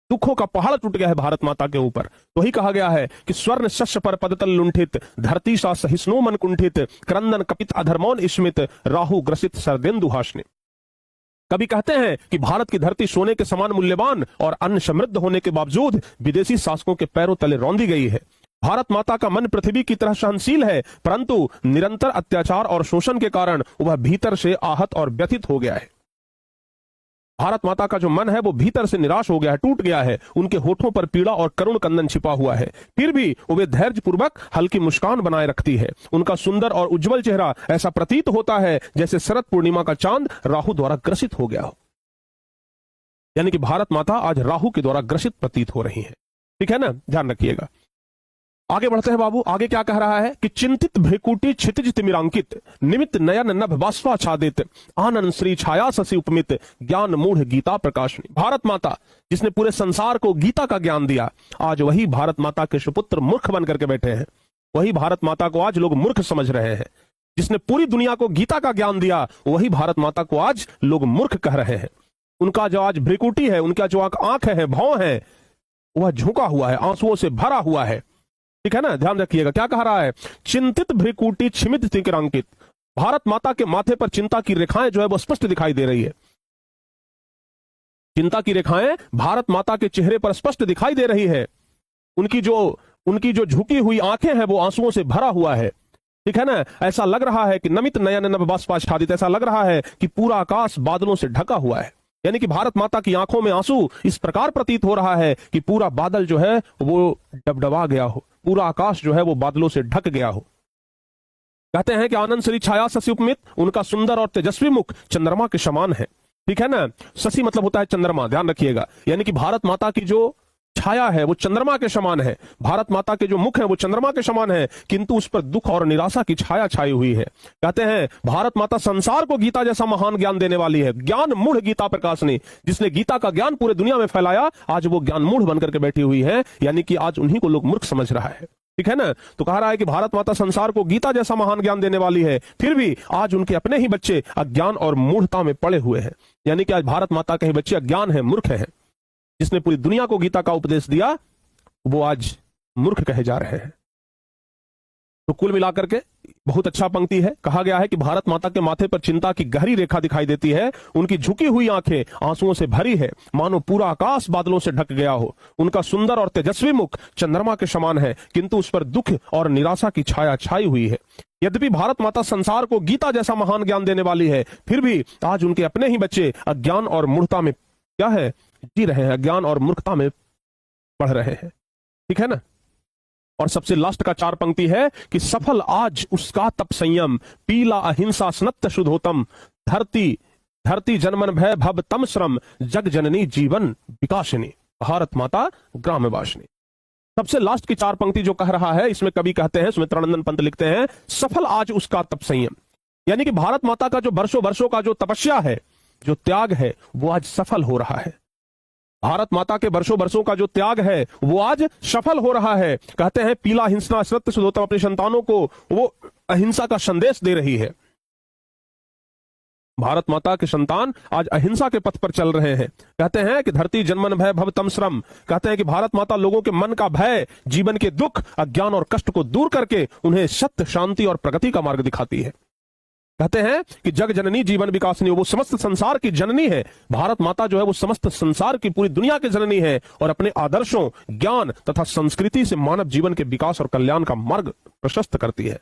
दुखों का पहाड़ टूट गया है भारत माता के ऊपर। तो ही कहा गया है कि स्वर्ण शस्य पर पदतल लुंठित, धरती सा सहिष्णु मन कुंठित, क्रंदन कपित अधर्मौन स्मित, राहु ग्रसित सरदेन्दु हाशनी। कभी कहते हैं कि भारत की धरती सोने के समान मूल्यवान और अन्न समृद्ध होने के बावजूद विदेशी शासकों के पैरों तले रौंदी गई है। भारत माता का मन पृथ्वी की तरह सहनशील है, परंतु निरंतर अत्याचार और शोषण के कारण वह भीतर से आहत और व्यथित हो गया है। भारत माता का जो मन है वो भीतर से निराश हो गया है, टूट गया है। उनके होठों पर पीड़ा और करुण कंदन छिपा हुआ है, फिर भी वे धैर्य पूर्वक हल्की मुस्कान बनाए रखती है। उनका सुंदर और उज्जवल चेहरा ऐसा प्रतीत होता है जैसे शरद पूर्णिमा का चांद राहु द्वारा ग्रसित हो गया हो। यानी कि भारत माता आज राहु के द्वारा ग्रसित प्रतीत हो रही है। ठीक है ना, ध्यान रखिएगा। आगे बढ़ते हैं बाबू। आगे क्या कह रहा है कि चिंतित भ्रिकुटी क्षितिज तिमिरांकित, निमित नयन नभ बाष्पाच्छादित, आनंद श्री छाया शशि उपमित, ज्ञान मूढ़ गीता प्रकाशनी। भारत माता जिसने पूरे संसार को गीता का ज्ञान दिया, आज वही भारत माता के सुपुत्र मूर्ख बन करके बैठे हैं। वही भारत माता को आज लोग मूर्ख समझ रहे हैं। जिसने पूरी दुनिया को गीता का ज्ञान दिया, वही भारत माता को आज लोग मूर्ख कह रहे हैं। उनका जो आज भ्रिकुटी है, उनका जो आंख है, भौं है, वह झुका हुआ है, आंसुओं से भरा हुआ है। ठीक है ना, ध्यान रखिएगा क्या कह रहा है। चिंतित भ्रिकुटी क्षिमित तिमिरांकित, भारत माता के माथे पर चिंता की रेखाएं जो है वो स्पष्ट दिखाई दे रही है। चिंता की रेखाएं भारत माता के चेहरे पर स्पष्ट दिखाई दे रही है। उनकी जो झुकी हुई आंखें हैं वो आंसुओं से भरा हुआ है। ठीक है ना, ऐसा लग रहा है कि नमित नयन नभ बाष्पाच्छादित, ऐसा लग रहा है कि पूरा आकाश बादलों से ढका हुआ है। यानी कि भारत माता की आंखों में आंसू इस प्रकार प्रतीत हो रहा है कि पूरा बादल जो है वो डबडबा गया हो, पूरा आकाश जो है वो बादलों से ढक गया हो। कहते हैं कि आनंद श्री छाया शशि उपमित, उनका सुंदर और तेजस्वी मुख चंद्रमा के समान है। ठीक है ना, शशि मतलब होता है चंद्रमा, ध्यान रखिएगा। यानी कि भारत माता की जो छाया है वो चंद्रमा के समान है, भारत माता के जो मुख है वो चंद्रमा के समान है, किंतु उस पर दुख और निराशा की छाया छाई हुई है। कहते हैं भारत माता संसार को गीता जैसा महान ज्ञान देने वाली है। ज्ञान मूढ़ गीता प्रकाशनी, जिसने गीता का ज्ञान पूरे दुनिया में फैलाया, आज वो ज्ञान मूढ़ बनकर के बैठी हुई है। यानी कि आज उन्हीं को लोग मूर्ख समझ रहा है। ठीक है ना, तो कह रहा है कि भारत माता संसार को गीता जैसा महान ज्ञान देने वाली है, फिर भी आज उनके अपने ही बच्चे अज्ञान और मूढ़ता में पड़े हुए हैं। यानी कि आज भारत माता के ही बच्चे अज्ञान है, मूर्ख है। जिसने पूरी दुनिया को गीता का उपदेश दिया, वो आज मूर्ख कहे जा रहे हैं। तो कुल मिलाकर के बहुत अच्छा पंक्ति है। कहा गया है कि भारत माता के माथे पर चिंता की गहरी रेखा दिखाई देती है। उनकी झुकी हुई आंखें आंसुओं से भरी है, मानो पूरा आकाश बादलों से ढक गया हो। उनका सुंदर और तेजस्वी मुख चंद्रमा के समान है, किंतु उस पर दुख और निराशा की छाया छाई हुई है। यद्यपि भारत माता संसार को गीता जैसा महान ज्ञान देने वाली है, फिर भी आज उनके अपने ही बच्चे अज्ञान और मूढ़ता में क्या है, जी रहे हैं, अज्ञान और मूर्खता में पढ़ रहे हैं। ठीक है ना। और सबसे लास्ट का 4 पंक्ति है कि सफल आज उसका तप संयम, पीला अहिंसा स्नत्त शुद्धोतम, धरती जन्मन भय भव तम श्रम, जग जननी जीवन विकासिनी, भारत माता ग्रामवासिनी। सबसे लास्ट की 4 पंक्ति जो कह रहा है, इसमें कवि कहते हैं, सुमित्रानंदन पंत लिखते हैं, सफल आज उसका तप संयम। यानी कि भारत माता का जो वर्षों का जो तपस्या है, जो त्याग है, वो आज सफल हो रहा है। भारत माता के वर्षों का जो त्याग है वो आज सफल हो रहा है। कहते हैं पीला हिंसा सत्य शुद्धोत्तम अपने संतानों को वो अहिंसा का संदेश दे रही है। भारत माता के संतान आज अहिंसा के पथ पर चल रहे हैं। कहते हैं कि धरती जन्मन भय भव तम श्रम, कहते हैं कि भारत माता लोगों के मन का भय, जीवन के दुख, अज्ञान और कष्ट को दूर करके उन्हें सत्य, शांति और प्रगति का मार्ग दिखाती है। कहते हैं कि जग जननी जीवन विकासनी, वो समस्त संसार की जननी है। भारत माता जो है वो समस्त संसार की, पूरी दुनिया की जननी है और अपने आदर्शों, ज्ञान तथा संस्कृति से मानव जीवन के विकास और कल्याण का मार्ग प्रशस्त करती है।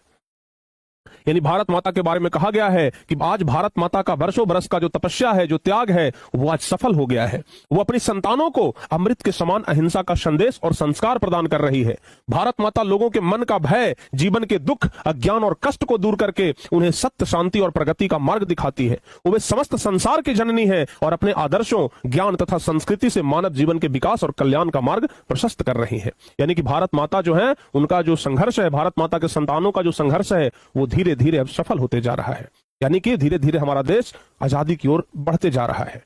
यानी भारत माता के बारे में कहा गया है कि आज भारत माता का वर्षों बरस का जो तपस्या है, जो त्याग है, वो आज सफल हो गया है। वो अपनी संतानों को अमृत के समान अहिंसा का संदेश और संस्कार प्रदान कर रही है। भारत माता लोगों के मन का भय, जीवन के दुख, अज्ञान और कष्ट को दूर करके उन्हें सत्य, शांति और प्रगति का मार्ग दिखाती है। वो समस्त संसार की जननी है और अपने आदर्शों, ज्ञान तथा संस्कृति से मानव जीवन के विकास और कल्याण का मार्ग प्रशस्त कर रही है। यानी कि भारत माता जो है, उनका जो संघर्ष है, भारत माता के संतानों का जो संघर्ष है, वो धीरे धीरे अब सफल होते जा रहा है। यानी कि धीरे धीरे हमारा देश आजादी की ओर बढ़ते जा रहा है।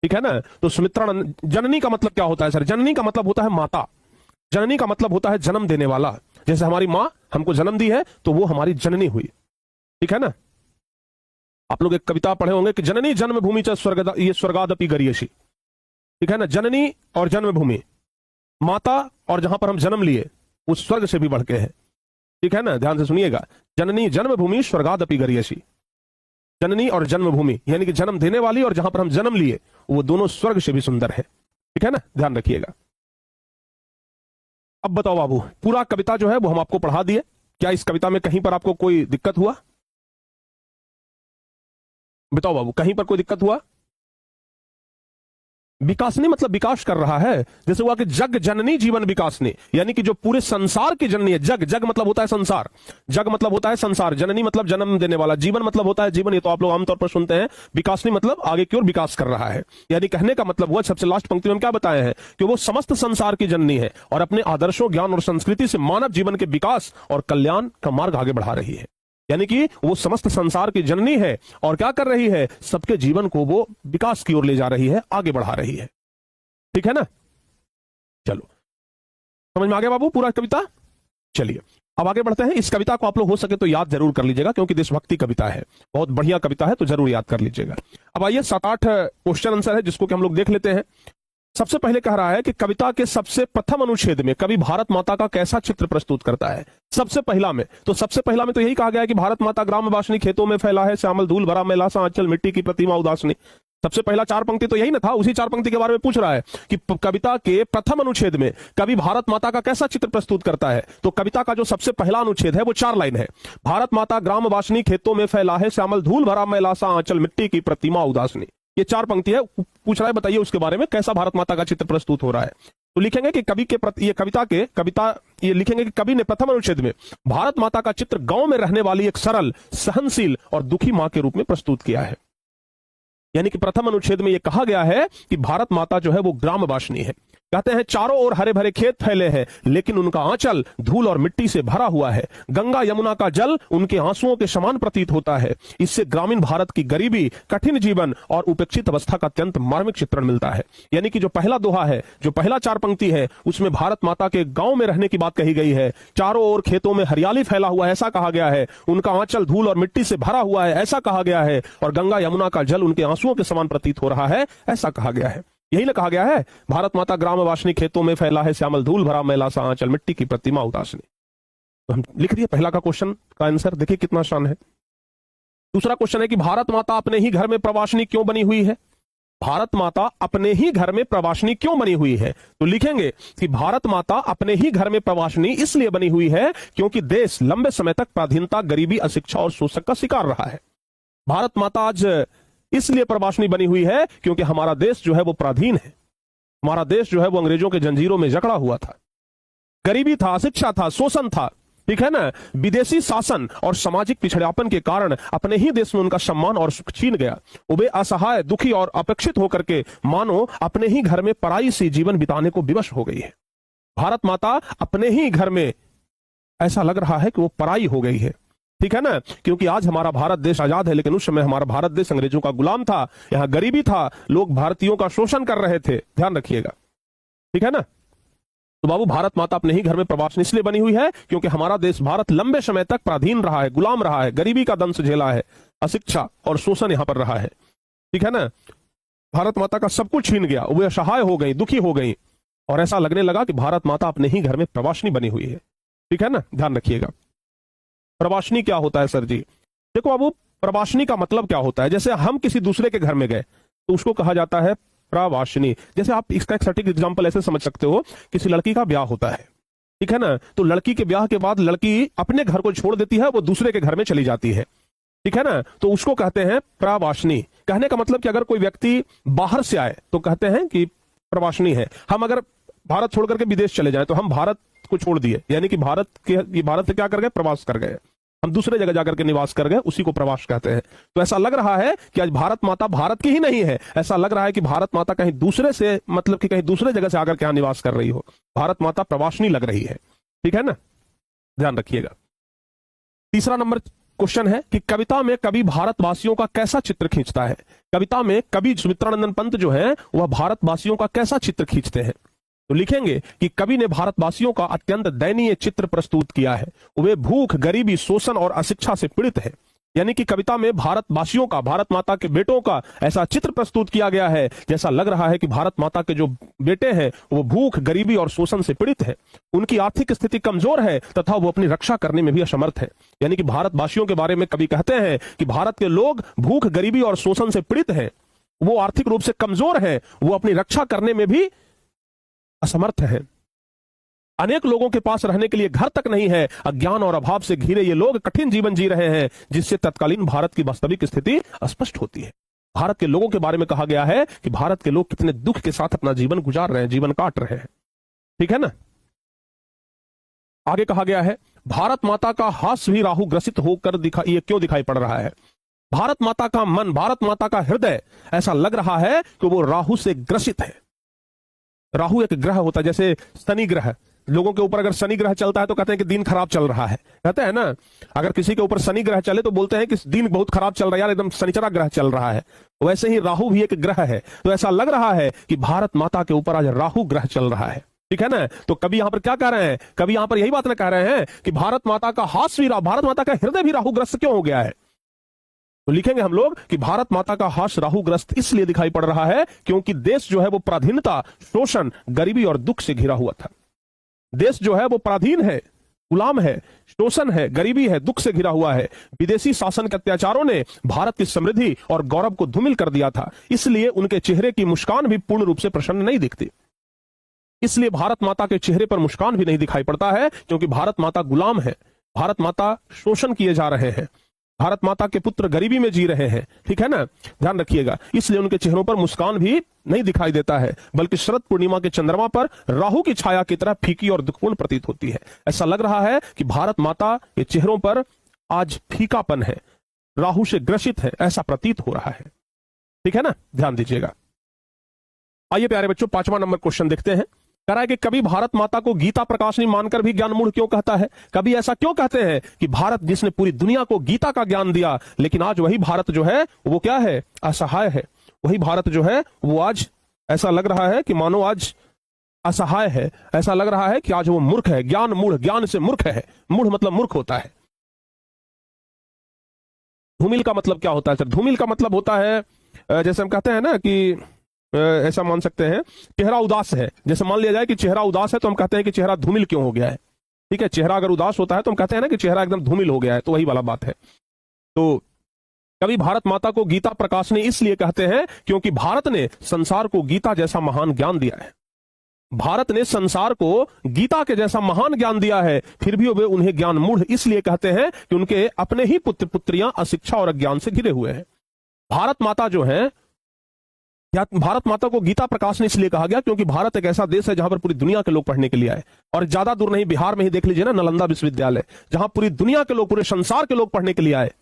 ठीक है ना। तो सुमित्रानंद, जननी का मतलब क्या होता है सर? जननी का मतलब होता है माता। जननी का मतलब होता है जन्म देने वाला। जैसे हमारी मां हमको जन्म दी है तो वो हमारी जननी हुई। ठीक है ना। आप लोग एक कविता पढ़े होंगे कि जननी जन्मभूमि च स्वर्ग ये स्वर्गादपि गरीयसी। ठीक है ना। जननी और जन्मभूमि, माता और जहां पर हम जन्म लिए वो स्वर्ग से भी बढ़ के है। ठीक है ना, ध्यान से सुनिएगा। जननी जन्मभूमि स्वर्गादपि गरीयसी, जननी और जन्मभूमि यानी कि जन्म देने वाली और जहां पर हम जन्म लिए वो दोनों स्वर्ग से भी सुंदर है। ठीक है ना, ध्यान रखिएगा। अब बताओ बाबू, पूरा कविता जो है वो हम आपको पढ़ा दिए। क्या इस कविता में कहीं पर आपको कोई दिक्कत हुआ? बताओ बाबू, कहीं पर कोई दिक्कत हुआ? विकासनी मतलब विकास कर रहा है। जैसे हुआ कि जग जननी जीवन विकासनी, यानी कि जो पूरे संसार की जननी है। जग, जग मतलब होता है संसार, जग मतलब होता है संसार, जननी मतलब जन्म देने वाला, जीवन मतलब होता है जीवन, ये तो आप लोग आमतौर पर सुनते हैं। विकासनी मतलब आगे की ओर विकास कर रहा है। यानी कहने का मतलब हुआ, सबसे लास्ट पंक्ति में हम क्या बताए हैं कि वो समस्त संसार की जननी है और अपने आदर्शों, ज्ञान और संस्कृति से मानव जीवन के विकास और कल्याण का मार्ग आगे बढ़ा रही है। यानी कि वो समस्त संसार की जननी है और क्या कर रही है, सबके जीवन को वो विकास की ओर ले जा रही है, आगे बढ़ा रही है। ठीक है ना? चलो, समझ में आ गया बाबू पूरा कविता? चलिए अब आगे बढ़ते हैं। इस कविता को आप लोग हो सके तो याद जरूर कर लीजिएगा, क्योंकि देशभक्ति कविता है, बहुत बढ़िया कविता है, तो जरूर याद कर लीजिएगा। अब आइए 7-8 क्वेश्चन आंसर है जिसको कि हम लोग देख लेते हैं। सबसे पहले कह रहा है कि कविता के सबसे प्रथम अनुच्छेद में कवि भारत माता का कैसा चित्र प्रस्तुत करता है। सबसे पहला में तो यही कहा गया है कि भारत माता ग्राम वासनी, खेतों में फैला है श्यामल धूल भरा मैला सा आंचल, मिट्टी की प्रतिमा उदासनी। सबसे पहला 4 पंक्ति तो यही ना था, उसी 4 पंक्ति के बारे में पूछ रहा है कि कविता के प्रथम अनुच्छेद में कवि भारत माता का कैसा चित्र प्रस्तुत करता है। तो कविता का जो सबसे पहला अनुच्छेद है वो 4 लाइन है। भारत माता ग्राम वासनी, खेतों में फैला है श्यामल धूल भरा मैला सा आंचल, मिट्टी की प्रतिमा उदासनी। ये 4 पंक्ति है। पूछ रहा है बताइए उसके बारे में कैसा भारत माता का चित्र प्रस्तुत हो रहा है। तो लिखेंगे कि कवि के ये लिखेंगे कि कवि ने प्रथम अनुच्छेद में भारत माता का चित्र गांव में रहने वाली एक सरल, सहनशील और दुखी मां के रूप में प्रस्तुत किया है। यानी कि प्रथम अनुच्छेद में यह कहा गया है कि भारत माता जो है वो ग्राम वासनी है। कहते हैं चारों ओर हरे भरे खेत फैले हैं, लेकिन उनका आंचल धूल और मिट्टी से भरा हुआ है। गंगा यमुना का जल उनके आंसुओं के समान प्रतीत होता है। इससे ग्रामीण भारत की गरीबी, कठिन जीवन और उपेक्षित अवस्था का अत्यंत मार्मिक चित्रण मिलता है। यानी कि जो पहला दोहा है, जो पहला 4 पंक्ति है, उसमें भारत माता के गांव में रहने की बात कही गई है। चारों ओर खेतों में हरियाली फैला हुआ है, ऐसा कहा गया है। उनका आंचल धूल और मिट्टी से भरा हुआ है, ऐसा कहा गया है। और गंगा यमुना का जल उनके आंसुओं के समान प्रतीत हो रहा है, ऐसा कहा गया है। यही ना कहा गया है, भारत माता ग्राम वासनी, खेतों में फैला है श्यामल धूल भरा मैला सा आंचल, मिट्टी की प्रतिमा उदासनी। तो हम लिख दिए पहला का क्वेश्चन का आंसर। देखिए कितना आसान है। दूसरा क्वेश्चन है कि भारत माता अपने ही घर में प्रवासिनी क्यों बनी हुई है। भारत माता अपने ही घर में प्रवासिनी क्यों बनी हुई है। तो लिखेंगे कि भारत माता अपने ही घर में प्रवासिनी इसलिए बनी हुई है क्योंकि देश लंबे समय तक पराधीनता, गरीबी, अशिक्षा और शोषण का शिकार रहा है। भारत माता आज इसलिए प्रवासिनी बनी हुई है क्योंकि हमारा देश जो है वो पराधीन है। हमारा देश जो है वो अंग्रेजों के जंजीरों में जकड़ा हुआ था, गरीबी था, अशिक्षा था, शोषण था। ठीक है ना? विदेशी शासन और सामाजिक पिछड़ापन के कारण अपने ही देश में उनका सम्मान और सुख छीन गया। वे असहाय, दुखी और अपेक्षित होकर के मानो अपने ही घर में पराई सी जीवन बिताने को विवश हो गई है। भारत माता अपने ही घर में ऐसा लग रहा है कि वो पराई हो गई है। ठीक है ना? क्योंकि आज हमारा भारत देश आजाद है, लेकिन उस समय हमारा भारत देश अंग्रेजों का गुलाम था। यहां गरीबी था, लोग भारतीयों का शोषण कर रहे थे। ध्यान रखिएगा। ठीक है ना? तो बाबू भारत माता अपने ही घर में प्रवासिनी इसलिए बनी हुई है क्योंकि हमारा देश भारत लंबे समय तक पराधीन रहा है, गुलाम रहा है, गरीबी का दंश झेला है, अशिक्षा और शोषण यहां पर रहा है। ठीक है ना? भारत माता का सब कुछ छीन गया, वे असहाय हो गई, दुखी हो गई और ऐसा लगने लगा कि भारत माता अपने ही घर में प्रवासिनी बनी हुई है। ठीक है ना? ध्यान रखिएगा। प्रवासिनी क्या होता है सर जी? देखो बाबू, प्रवासिनी का मतलब क्या होता है? जैसे हम किसी दूसरे के घर में गए तो उसको कहा जाता है प्रवासिनी। जैसे आप इसका एक सटीक एग्जांपल ऐसे समझ सकते हो, किसी लड़की का ब्याह होता है, ठीक है ना? तो लड़की के ब्याह के बाद लड़की अपने घर को छोड़ देती है, वो दूसरे के घर में चली जाती है। ठीक है ना? तो उसको कहते हैं प्रवासिनी। कहने का मतलब कि अगर कोई व्यक्ति बाहर से आए तो कहते हैं कि प्रवासिनी है। हम अगर भारत छोड़ करके विदेश चले जाए तो हम भारत को छोड़ दिए, यानी कि भारत से क्या कर गए? प्रवास कर गए, हम दूसरे जगह जाकर के निवास कर गए, उसी को प्रवास कहते हैं। तो ऐसा लग रहा है कि आज भारत माता भारत की ही नहीं है, ऐसा लग रहा है कि भारत माता कहीं दूसरे से, मतलब कि कहीं दूसरे जगह से आकर के यहां निवास कर रही हो। भारत माता प्रवासिनी लग रही है। ठीक है ना? ध्यान रखिएगा। तीसरा नंबर क्वेश्चन है कि कविता में कवि भारतवासियों का कैसा चित्र खींचता है। कविता में कवि सुमित्रानंदन पंत जो है वह भारतवासियों का कैसा चित्र खींचते हैं। तो लिखेंगे कि कवि ने भारतवासियों का अत्यंत दयनीय चित्र प्रस्तुत किया है। वे भूख, गरीबी, शोषण और अशिक्षा से पीड़ित है। यानी कि कविता में भारतवासियों का, भारत माता के बेटों का ऐसा चित्र प्रस्तुत किया गया है जैसा लग रहा है कि भारत माता के जो बेटे हैं वो भूख, गरीबी और शोषण से पीड़ित है। उनकी आर्थिक स्थिति कमजोर है तथा वो अपनी रक्षा करने में भी असमर्थ है। यानी कि भारतवासियों के बारे में कवि कहते हैं कि भारत के लोग भूख, गरीबी और शोषण से पीड़ित हैं, वो आर्थिक रूप से कमजोर है, वो अपनी रक्षा करने में भी असमर्थ है। अनेक लोगों के पास रहने के लिए घर तक नहीं है। अज्ञान और अभाव से घिरे ये लोग कठिन जीवन जी रहे हैं, जिससे तत्कालीन भारत की वास्तविक स्थिति स्पष्ट होती है। भारत के लोगों के बारे में कहा गया है कि भारत के लोग कितने दुख के साथ अपना जीवन गुजार रहे हैं, जीवन काट रहे हैं। ठीक है ना। आगे कहा गया है भारत माता का हास्य भी राहु ग्रसित होकर ये क्यों दिखाई पड़ रहा है? भारत माता का मन, भारत माता का हृदय ऐसा लग रहा है कि वो राहु से ग्रसित है। राहु एक ग्रह होता है, जैसे शनि ग्रह, लोगों के ऊपर अगर शनि ग्रह चलता है तो कहते हैं कि दिन खराब चल रहा है, कहते हैं ना। अगर किसी के ऊपर शनि ग्रह चले तो बोलते हैं कि दिन बहुत खराब चल रहा है यार, एकदम शनिचरा ग्रह चल रहा है। वैसे ही राहु भी एक ग्रह है, तो ऐसा लग रहा है कि भारत माता के ऊपर आज राहु ग्रह चल रहा है। ठीक है ना। तो कभी यहां पर क्या कह रहे हैं, कभी यहां पर यही बात ना कह रहे हैं कि भारत माता का हास्य भी, भारत माता का हृदय भी राहुग्रस्त क्यों हो गया है? तो लिखेंगे हम लोग कि भारत माता का हास्य राहुग्रस्त इसलिए दिखाई पड़ रहा है क्योंकि देश जो है वो पराधीनता, शोषण, गरीबी और दुख से घिरा हुआ था। देश जो है वो पराधीन है, गुलाम है, शोषण है, गरीबी है, दुख से घिरा हुआ है। विदेशी शासन के अत्याचारों ने भारत की समृद्धि और गौरव को धूमिल कर दिया था, इसलिए उनके चेहरे की मुस्कान भी पूर्ण रूप से प्रसन्न नहीं दिखती। इसलिए भारत माता के चेहरे पर मुस्कान भी नहीं दिखाई पड़ता है क्योंकि भारत माता गुलाम है, भारत माता शोषण किए जा रहे हैं, भारत माता के पुत्र गरीबी में जी रहे हैं। ठीक है ना, ध्यान रखिएगा। इसलिए उनके चेहरों पर मुस्कान भी नहीं दिखाई देता है, बल्कि शरद पूर्णिमा के चंद्रमा पर राहु की छाया की तरह फीकी और दुखपूर्ण प्रतीत होती है। ऐसा लग रहा है कि भारत माता के चेहरों पर आज फीकापन है, राहु से ग्रसित है, ऐसा प्रतीत हो रहा है। ठीक है ना, ध्यान दीजिएगा। आइए प्यारे बच्चों, 5वां नंबर क्वेश्चन देखते हैं। कह रहा है कि कभी भारत माता को गीता प्रकाशनी मानकर भी ज्ञान मूढ़ क्यों कहता है? कभी ऐसा क्यों कहते हैं कि भारत जिसने पूरी दुनिया को गीता का ज्ञान दिया, लेकिन आज वही भारत जो है वो क्या है? असहाय है। वही भारत जो है वो आज ऐसा लग रहा है कि मानो आज असहाय है, ऐसा लग रहा है कि आज वो मूर्ख है, ज्ञान मूढ़, ज्ञान से मूर्ख है। मूढ़ मतलब मूर्ख होता है। धूमिल का मतलब क्या होता है सर? धूमिल का मतलब होता है, जैसे हम कहते हैं ना कि ऐसा मान सकते हैं चेहरा उदास है। जैसे मान लिया जाए कि चेहरा उदास है तो हम कहते हैं कि चेहरा धूमिल क्यों हो गया है। ठीक है, चेहरा अगर उदास होता है तो हम कहते हैं ना कि चेहरा एकदम धूमिल हो गया है, तो वही वाला बात है। तो कभी भारत माता को गीता प्रकाशनी इसलिए कहते हैं क्योंकि भारत ने संसार को गीता जैसा महान ज्ञान दिया है। भारत ने संसार को गीता के जैसा महान ज्ञान दिया है, फिर भी वे उन्हें ज्ञान मूढ़ इसलिए कहते हैं कि उनके अपने ही पुत्र पुत्रियां अशिक्षा और अज्ञान से घिरे हुए हैं। भारत माता जो है, भारत माता को गीता प्रकाशनी इसलिए कहा गया क्योंकि भारत एक ऐसा देश है जहां पर पूरी दुनिया के लोग पढ़ने के लिए आए। और ज्यादा दूर नहीं, बिहार में ही देख लीजिए ना, नालंदा विश्वविद्यालय, जहां पूरी दुनिया के लोग, पूरे संसार के लोग पढ़ने के लिए आए।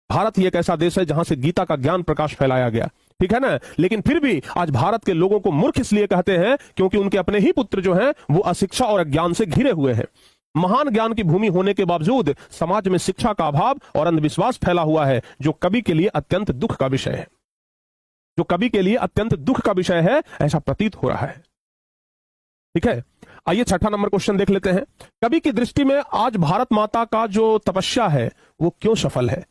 भारत ही एक ऐसा देश है जहां से गीता का ज्ञान प्रकाश फैलाया गया। ठीक है ना। लेकिन फिर भी आज भारत के लोगों को मूर्ख इसलिए कहते हैं क्योंकि उनके अपने ही पुत्र जो हैं वो अशिक्षा और अज्ञान से घिरे हुए हैं। महान ज्ञान की भूमि होने के बावजूद समाज में शिक्षा का अभाव और अंधविश्वास फैला हुआ है, जो कवि के लिए अत्यंत दुख का विषय है। जो कवि के लिए अत्यंत दुख का विषय है, ऐसा प्रतीत हो रहा है। ठीक है, आइए 6ठा नंबर क्वेश्चन देख लेते हैं। कवि की दृष्टि में आज भारत माता का जो तपस्या है वो क्यों सफल है?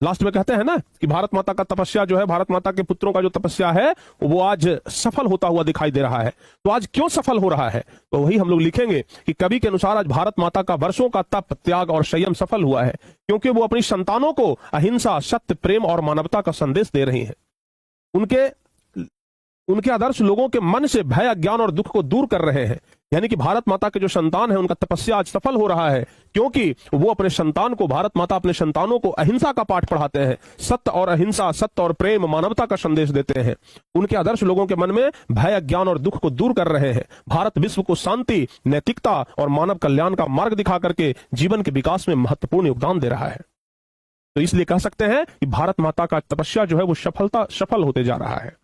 लास्ट में कहते हैं ना कि भारत माता का तपस्या जो है, भारत माता के पुत्रों का जो तपस्या है वो आज सफल होता हुआ दिखाई दे रहा है। तो आज क्यों सफल हो रहा है? तो वही हम लोग लिखेंगे कि कवि के अनुसार आज भारत माता का वर्षों का तप, त्याग और संयम सफल हुआ है क्योंकि वो अपनी संतानों को अहिंसा, सत्य, प्रेम और मानवता का संदेश दे रही है। उनके आदर्श लोगों के मन से भय, अज्ञान और दुख को दूर कर रहे हैं। यानी कि भारत माता के जो संतान है उनका तपस्या आज सफल हो रहा है क्योंकि वो अपने संतान को, भारत माता अपने संतानों को अहिंसा का पाठ पढ़ाते हैं, सत्य और अहिंसा, सत्य और प्रेम, मानवता का संदेश देते हैं। उनके आदर्श लोगों के मन में भय, अज्ञान और दुख को दूर कर रहे हैं। भारत विश्व को शांति, नैतिकता और मानव कल्याण का मार्ग दिखा करके जीवन के विकास में महत्वपूर्ण योगदान दे रहा है। तो इसलिए कह सकते हैं कि भारत माता का तपस्या जो है वो सफल होते जा रहा है।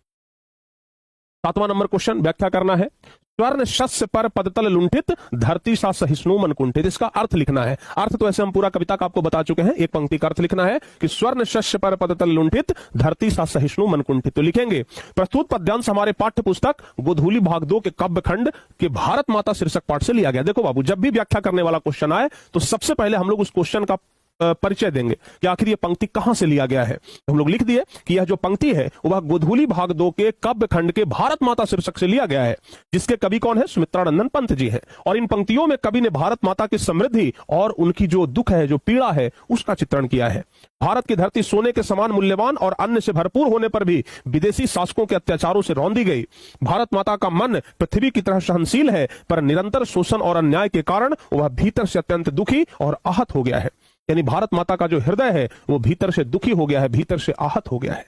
7वां नंबर क्वेश्चन व्याख्या करना है। स्वर्ण शस्य पर पदतल लुंठित, धरती सा सहिष्णु मन कुंठित। इसका अर्थ लिखना है। अर्थ तो ऐसे हम पूरा कविता का आपको बता चुके हैं, एक पंक्ति का अर्थ लिखना है कि स्वर्ण शस्य पर पदतल लुंठित, धरती सा सहिष्णु मन कुंठित। तो लिखेंगे प्रस्तुत पद्यांश हमारे पाठ्य पुस्तक गोधूली भाग 2 के काव्य खंड के भारत माता शीर्षक पाठ से लिया गया। देखो बाबू, जब भी व्याख्या करने वाला क्वेश्चन आए तो सबसे पहले हम लोग उस क्वेश्चन का परिचय देंगे कि आखिर ये पंक्ति कहां से लिया गया है। तो हम लोग लिख दिए कि यह जो पंक्ति है वह गोधूली भाग 2 के काव्य खंड के भारत माता शीर्षक से लिया गया है, जिसके कवि कौन है? सुमित्रानंदन पंत जी है। और इन पंक्तियों में कवि ने भारत माता की समृद्धि और उनकी जो दुख है, जो पीड़ा है, उसका चित्रण किया है। भारत की धरती सोने के समान मूल्यवान और अन्न से भरपूर होने पर भी विदेशी शासकों के अत्याचारों से रौंदी गई। भारत माता का मन पृथ्वी की तरह सहनशील है, पर निरंतर शोषण और अन्याय के कारण वह भीतर से अत्यंत दुखी और आहत हो गया है। यानी भारत माता का जो हृदय है वो भीतर से दुखी हो गया है, भीतर से आहत हो गया है।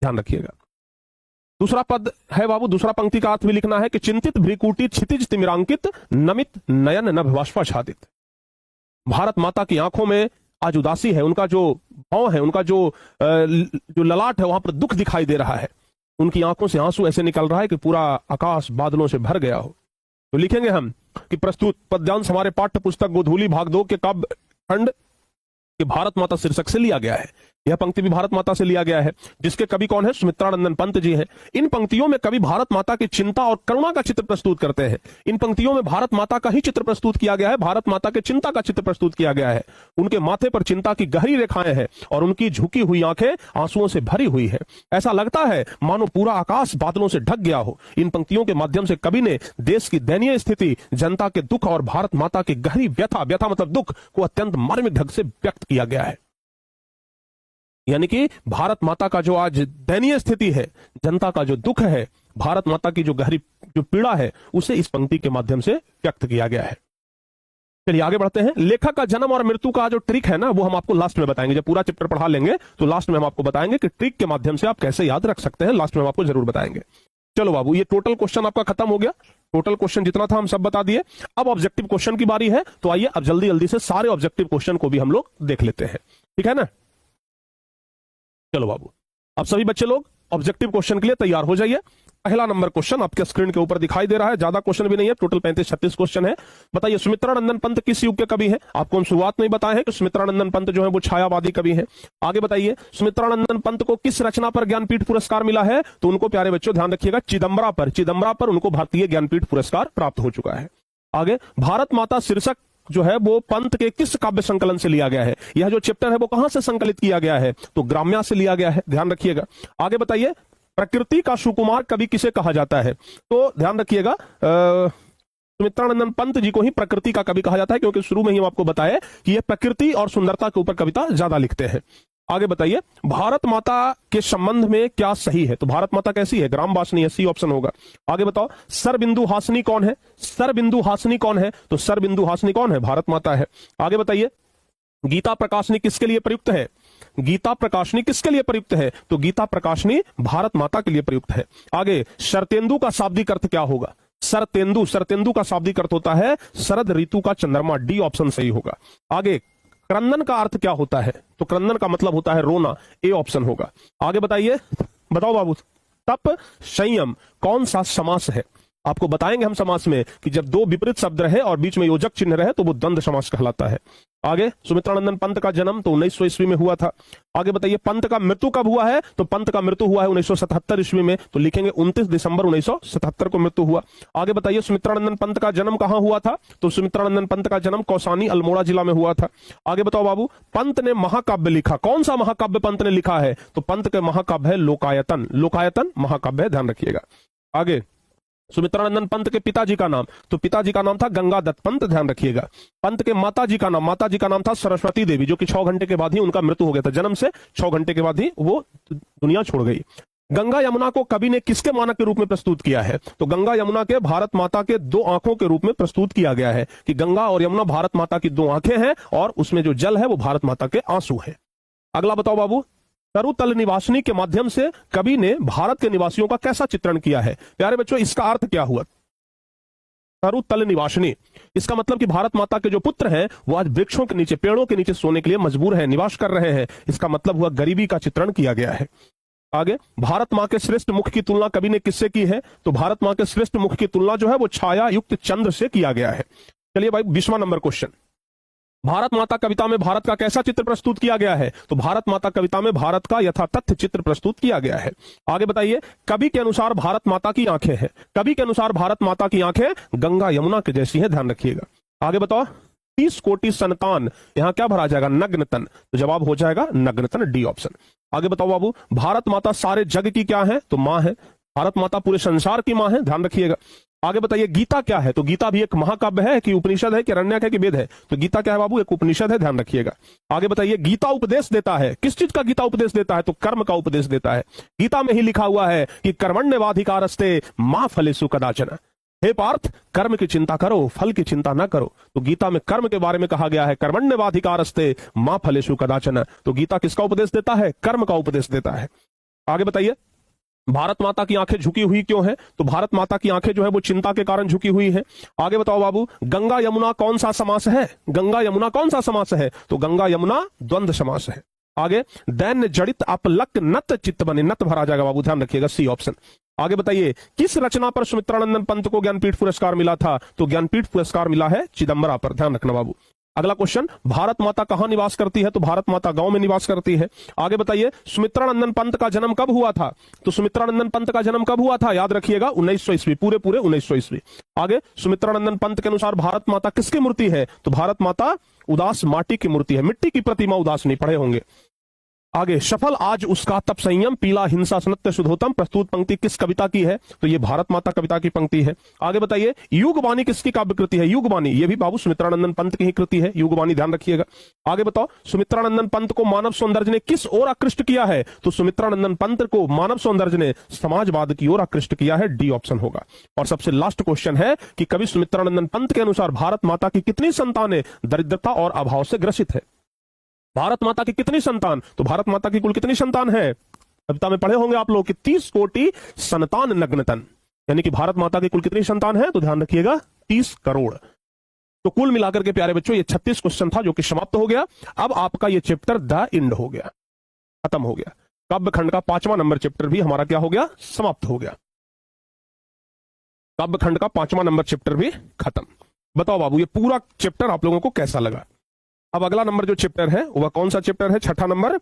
ध्यान रखिएगा। दूसरा पद है बाबू, दूसरा पंक्ति का अर्थ भी लिखना है कि चिंतित भ्रिकुटी क्षितिज तिमिरांकित नमित नयन नभ बाष्पाच्छादित। भारत माता की आंखों में आज उदासी है, उनका जो भाव है, उनका जो ललाट है, वहां पर दुख दिखाई दे रहा है। उनकी आंखों से आंसू ऐसे निकल रहा है कि पूरा आकाश बादलों से भर गया हो। तो लिखेंगे हम कि प्रस्तुत पद्यांश हमारे पाठ्य पुस्तक गोधूली भाग 2 के काव्य खंड के भारत माता शीर्षक से लिया गया है। यह पंक्ति भी भारत माता से लिया गया है, जिसके कवि कौन है? सुमित्रानंदन पंत जी हैं। इन पंक्तियों में कवि भारत माता की चिंता और करुणा का चित्र प्रस्तुत करते हैं। इन पंक्तियों में भारत माता का ही चित्र प्रस्तुत किया गया है, भारत माता के चिंता का चित्र प्रस्तुत किया गया है। उनके माथे पर चिंता की गहरी रेखाएं हैं और उनकी झुकी हुई आंखें आंसुओं से भरी हुई है। ऐसा लगता है मानो पूरा आकाश बादलों से ढक गया हो। इन पंक्तियों के माध्यम से कवि ने देश की दयनीय स्थिति, जनता के दुख और भारत माता की गहरी व्यथा, व्यथा मतलब दुख, को अत्यंत मार्मिक ढंग से व्यक्त किया गया है। यानी कि भारत माता का जो आज दयनीय स्थिति है, जनता का जो दुख है, भारत माता की जो गहरी जो पीड़ा है, उसे इस पंक्ति के माध्यम से व्यक्त किया गया है। चलिए आगे बढ़ते हैं। लेखक का जन्म और मृत्यु का जो ट्रिक है ना, वो हम आपको लास्ट में बताएंगे। जब पूरा चैप्टर पढ़ा लेंगे तो लास्ट में हम आपको बताएंगे कि ट्रिक के माध्यम से आप कैसे याद रख सकते हैं। लास्ट में हम आपको जरूर बताएंगे। चलो बाबू, ये टोटल क्वेश्चन आपका खत्म हो गया। टोटल क्वेश्चन जितना था हम सब बता दिए। अब ऑब्जेक्टिव क्वेश्चन की बारी है, तो आइए अब जल्दी जल्दी से सारे ऑब्जेक्टिव क्वेश्चन को भी हम लोग देख लेते हैं, ठीक है ना। चलो बाबू, अब सभी बच्चे लोग ऑब्जेक्टिव क्वेश्चन के लिए तैयार हो जाइए। पहला नंबर क्वेश्चन आपके स्क्रीन के ऊपर दिखाई दे रहा है। ज्यादा क्वेश्चन भी नहीं है, टोटल 35-36 क्वेश्चन है। बताइए सुमित्रानंदन पंत किस युग के कवि है? आपको हम शुरुआत में ही बताए हैं कि सुमित्रानंदन पंत जो है वो छायावादी कवि है। आगे बताइए सुमित्रानंदन पंत को किस रचना पर ज्ञानपीठ पुरस्कार मिला है? तो उनको प्यारे बच्चों ध्यान रखिएगा, चिदम्बरा पर उनको भारतीय ज्ञानपीठ पुरस्कार प्राप्त हो चुका है। आगे भारत माता शीर्षक जो है वो पंत के किस काव्य संकलन से लिया गया है? यह जो चैप्टर है वो कहां से संकलित किया गया है? तो ग्राम्या से लिया गया है, ध्यान रखिएगा। आगे बताइए प्रकृति का सुकुमार कवि किसे कहा जाता है? तो ध्यान रखिएगा सुमित्रानंदन पंत जी को ही प्रकृति का कवि कहा जाता है, क्योंकि शुरू में ही हम आपको बताया कि ये प्रकृति और सुंदरता के ऊपर कविता ज्यादा लिखते हैं। आगे बताइए भारत माता के संबंध में क्या सही है? तो भारत माता कैसी है? ग्राम वासनी है, सी ऑप्शन होगा। आगे बताओ सरबिंदु हासनी कौन है? सरबिंदु हासनी कौन है? तो सरबिंदु हासनी कौन है? भारत माता है। आगे बताइए गीता प्रकाशनी किसके लिए प्रयुक्त है? गीता प्रकाशनी किसके लिए प्रयुक्त है? तो गीता प्रकाशनी भारत माता के लिए प्रयुक्त है। आगे शरतेंदु का शाब्दिक अर्थ क्या होगा? सरतेंदु का शाब्दिक अर्थ होता है शरद ऋतु का चंद्रमा, डी ऑप्शन सही होगा। आगे क्रंदन का अर्थ क्या होता है? तो क्रंदन का मतलब होता है रोना, ए ऑप्शन होगा। आगे बताइए, बताओ बाबू तप संयम कौन सा समास है? आपको बताएंगे हम समास में कि जब दो विपरीत शब्द रहे और बीच में योजक चिन्ह रहे तो वो द्वंद्व समास कहलाता है। आगे सुमित्रानंदन पंत का जन्म तो 1900 ईस्वी में हुआ था। आगे बताइए पंत का मृत्यु कब हुआ है? तो पंत का मृत्यु हुआ है 1977 ईस्वी में, तो लिखेंगे 29 दिसंबर 1977 को मृत्यु हुआ। आगे बताइए सुमित्रानंदन पंत का जन्म कहां हुआ था? तो सुमित्रानंदन पंत का जन्म कौसानी अल्मोड़ा जिला में हुआ था। आगे बताओ बाबू पंत ने महाकाव्य लिखा, कौन सा महाकाव्य पंत ने लिखा है? तो पंत के महाकाव्य है लोकायतन, लोकायतन महाकाव्य है, ध्यान रखिएगा। आगे सुमित्रानंदन पंत के पिताजी का नाम, तो पिताजी का नाम था गंगादत्त पंत, ध्यान रखिएगा। पंत के माताजी का नाम था सरस्वती देवी, जो कि 6 घंटे के बाद ही उनका मृत्यु हो गया था, जन्म से 6 घंटे के बाद ही वो दुनिया छोड़ गई। गंगा यमुना को कवि ने किसके मानक के रूप में प्रस्तुत किया है? तो गंगा यमुना के भारत माता के 2 आंखों के रूप में प्रस्तुत किया गया है कि गंगा और यमुना भारत माता की 2 आंखें हैं और उसमें जो जल है वो भारत माता के आंसू है। अगला बताओ बाबू तरुतल निवासिनी के माध्यम से कवि ने भारत के निवासियों का कैसा चित्रण किया है? प्यारे बच्चों इसका अर्थ क्या हुआ? तरुतल निवासिनी, इसका मतलब कि भारत माता के जो पुत्र हैं वो आज वृक्षों के नीचे, पेड़ों के नीचे सोने के लिए मजबूर है, निवास कर रहे हैं। इसका मतलब हुआ गरीबी का चित्रण किया गया है। आगे भारत मां के श्रेष्ठ मुख की तुलना कवि ने किससे की है? तो भारत मां के श्रेष्ठ मुख की तुलना जो है वो छाया युक्त चंद्र से किया गया है। चलिए भाई 20वां नंबर क्वेश्चन, भारत माता कविता में भारत का कैसा चित्र प्रस्तुत किया गया है? तो भारत माता कविता में भारत का यथातथ्य चित्र प्रस्तुत किया गया है। आगे बताइए कवि के अनुसार भारत माता की आंखें हैं, कवि के अनुसार भारत माता की आंखें गंगा यमुना के जैसी हैं, ध्यान रखिएगा। आगे बताओ 30 कोटि संतान, यहां क्या भरा जाएगा? नग्नतन, तो जवाब हो जाएगा नग्नतन, डी ऑप्शन। आगे बताओ बाबू भारत माता सारे जग की क्या है? तो मां है, भारत माता पूरे संसार की मां है, ध्यान रखिएगा। आगे बताइए गीता क्या है? तो गीता भी एक महाकाव्य है कि उपनिषद है कि अरण्यक है कि वेद है? तो गीता क्या है बाबू? एक उपनिषद है, ध्यान रखिएगा। आगे बताइए गीता उपदेश देता है, किस चीज का गीता उपदेश देता है? तो कर्म का उपदेश देता है। गीता में ही लिखा हुआ है कि कर्मण्यवाधिकारस्ते मा फलेषु कदाचन, हे पार्थ कर्म की चिंता करो, फल की चिंता ना करो। तो गीता में कर्म के बारे में कहा गया है, कर्मण्यवाधिकारस्ते मा फलेषु कदाचन। तो गीता किसका उपदेश देता है? कर्म का उपदेश देता है। आगे बताइए, भारत माता की आंखें झुकी हुई क्यों है? तो भारत माता की आंखें जो है वो चिंता के कारण झुकी हुई है। आगे बताओ बाबू, गंगा यमुना कौन सा समास है? गंगा यमुना कौन सा समास है? तो गंगा यमुना द्वंद्व समास है। आगे, दैन्य जड़ित अपलक नत चित्त बने, नत भरा जाएगा बाबू, ध्यान रखिएगा, सी ऑप्शन। आगे बताइए, किस रचना पर सुमित्रानंदन पंत को ज्ञानपीठ पुरस्कार मिला था? तो ज्ञानपीठ पुरस्कार मिला है चिदंबरा पर, ध्यान रखना बाबू। अगला क्वेश्चन, भारत माता कहां निवास करती है? तो भारत माता गांव में निवास करती है। आगे बताइए, सुमित्रानंदन पंत का जन्म कब हुआ था? तो सुमित्रानंदन पंत का जन्म कब हुआ था? याद रखिएगा 1900 ईस्वी, पूरे 1900 ईस्वी। आगे, सुमित्रानंदन पंत के अनुसार भारत माता किसकी मूर्ति है? तो भारत माता उदास माटी की मूर्ति है, मिट्टी की प्रतिमा उदास नहीं, पढ़े होंगे। आगे, सफल आज उसका तप संयम, पीला हिंसा सनत्य शुद्धोतम, प्रस्तुत पंक्ति किस कविता की है? तो ये भारत माता कविता की पंक्ति है। आगे बताइए, युगवाणी किसकी काव्य कृति है? युगवाणी ये भी बाबू सुमित्रानंदन पंत की ही कृति है, युगवाणी, ध्यान रखिएगा। आगे बताओ, सुमित्रानंदन पंत को मानव सौंदर्य ने किस ओर आकृष्ट किया है? तो सुमित्रानंदन पंत को मानव सौंदर्य ने समाजवाद की ओर आकृष्ट किया है, डी ऑप्शन होगा। और सबसे लास्ट क्वेश्चन है कि कवि सुमित्रानंदन पंत के अनुसार भारत माता की कितनी संतानें दरिद्रता और अभाव से ग्रसित है? भारत माता की कितनी संतान? तो भारत माता की कुल कितनी संतान है? कविता में पढ़े होंगे आप लोग कि 30 कोटि संतान नग्नतन, यानी कि भारत माता की कुल कितनी संतान है? तो ध्यान रखिएगा 30 करोड़। तो कुल मिलाकर के प्यारे बच्चों ये 36 क्वेश्चन था जो कि समाप्त हो गया। अब आपका ये चैप्टर द एंड हो गया, खत्म हो गया। काव्य खंड का 5वां नंबर चैप्टर भी हमारा क्या हो गया? समाप्त हो गया। काव्य खंड का 5वां नंबर चैप्टर भी खत्म। बताओ बाबू, ये पूरा चैप्टर आप लोगों को कैसा लगा? अब अगला नंबर जो चैप्टर है वह कौन सा चैप्टर है? 6ठा नंबर,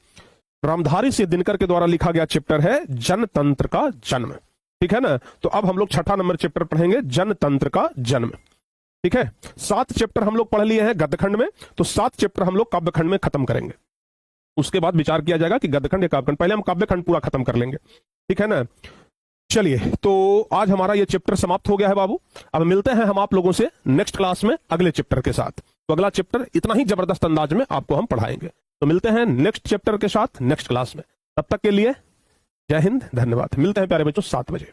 रामधारी सिंह दिनकर के द्वारा लिखा गया चैप्टर है जनतंत्र का जन्म, ठीक है ना। तो अब हम लोग 6ठा नंबर चैप्टर पढ़ेंगे, जनतंत्र का जन्म, ठीक है। 7 चैप्टर हम लोग पढ़ लिए हैं गद्यखंड में, तो 7 चैप्टर हम लोग काव्यखंड में खत्म करेंगे। उसके बाद विचार किया जाएगा कि गद्यखंड या काव्यखंड, पहले हम काव्यखंड पूरा खत्म कर लेंगे, ठीक है ना। चलिए, तो आज हमारा ये चैप्टर समाप्त हो गया है बाबू। अब मिलते हैं हम आप लोगों से नेक्स्ट क्लास में अगले चैप्टर के साथ। तो अगला चैप्टर इतना ही जबरदस्त अंदाज में आपको हम पढ़ाएंगे। तो मिलते हैं नेक्स्ट चैप्टर के साथ नेक्स्ट क्लास में। तब तक के लिए जय हिंद, धन्यवाद। मिलते हैं प्यारे बच्चों 7 बजे।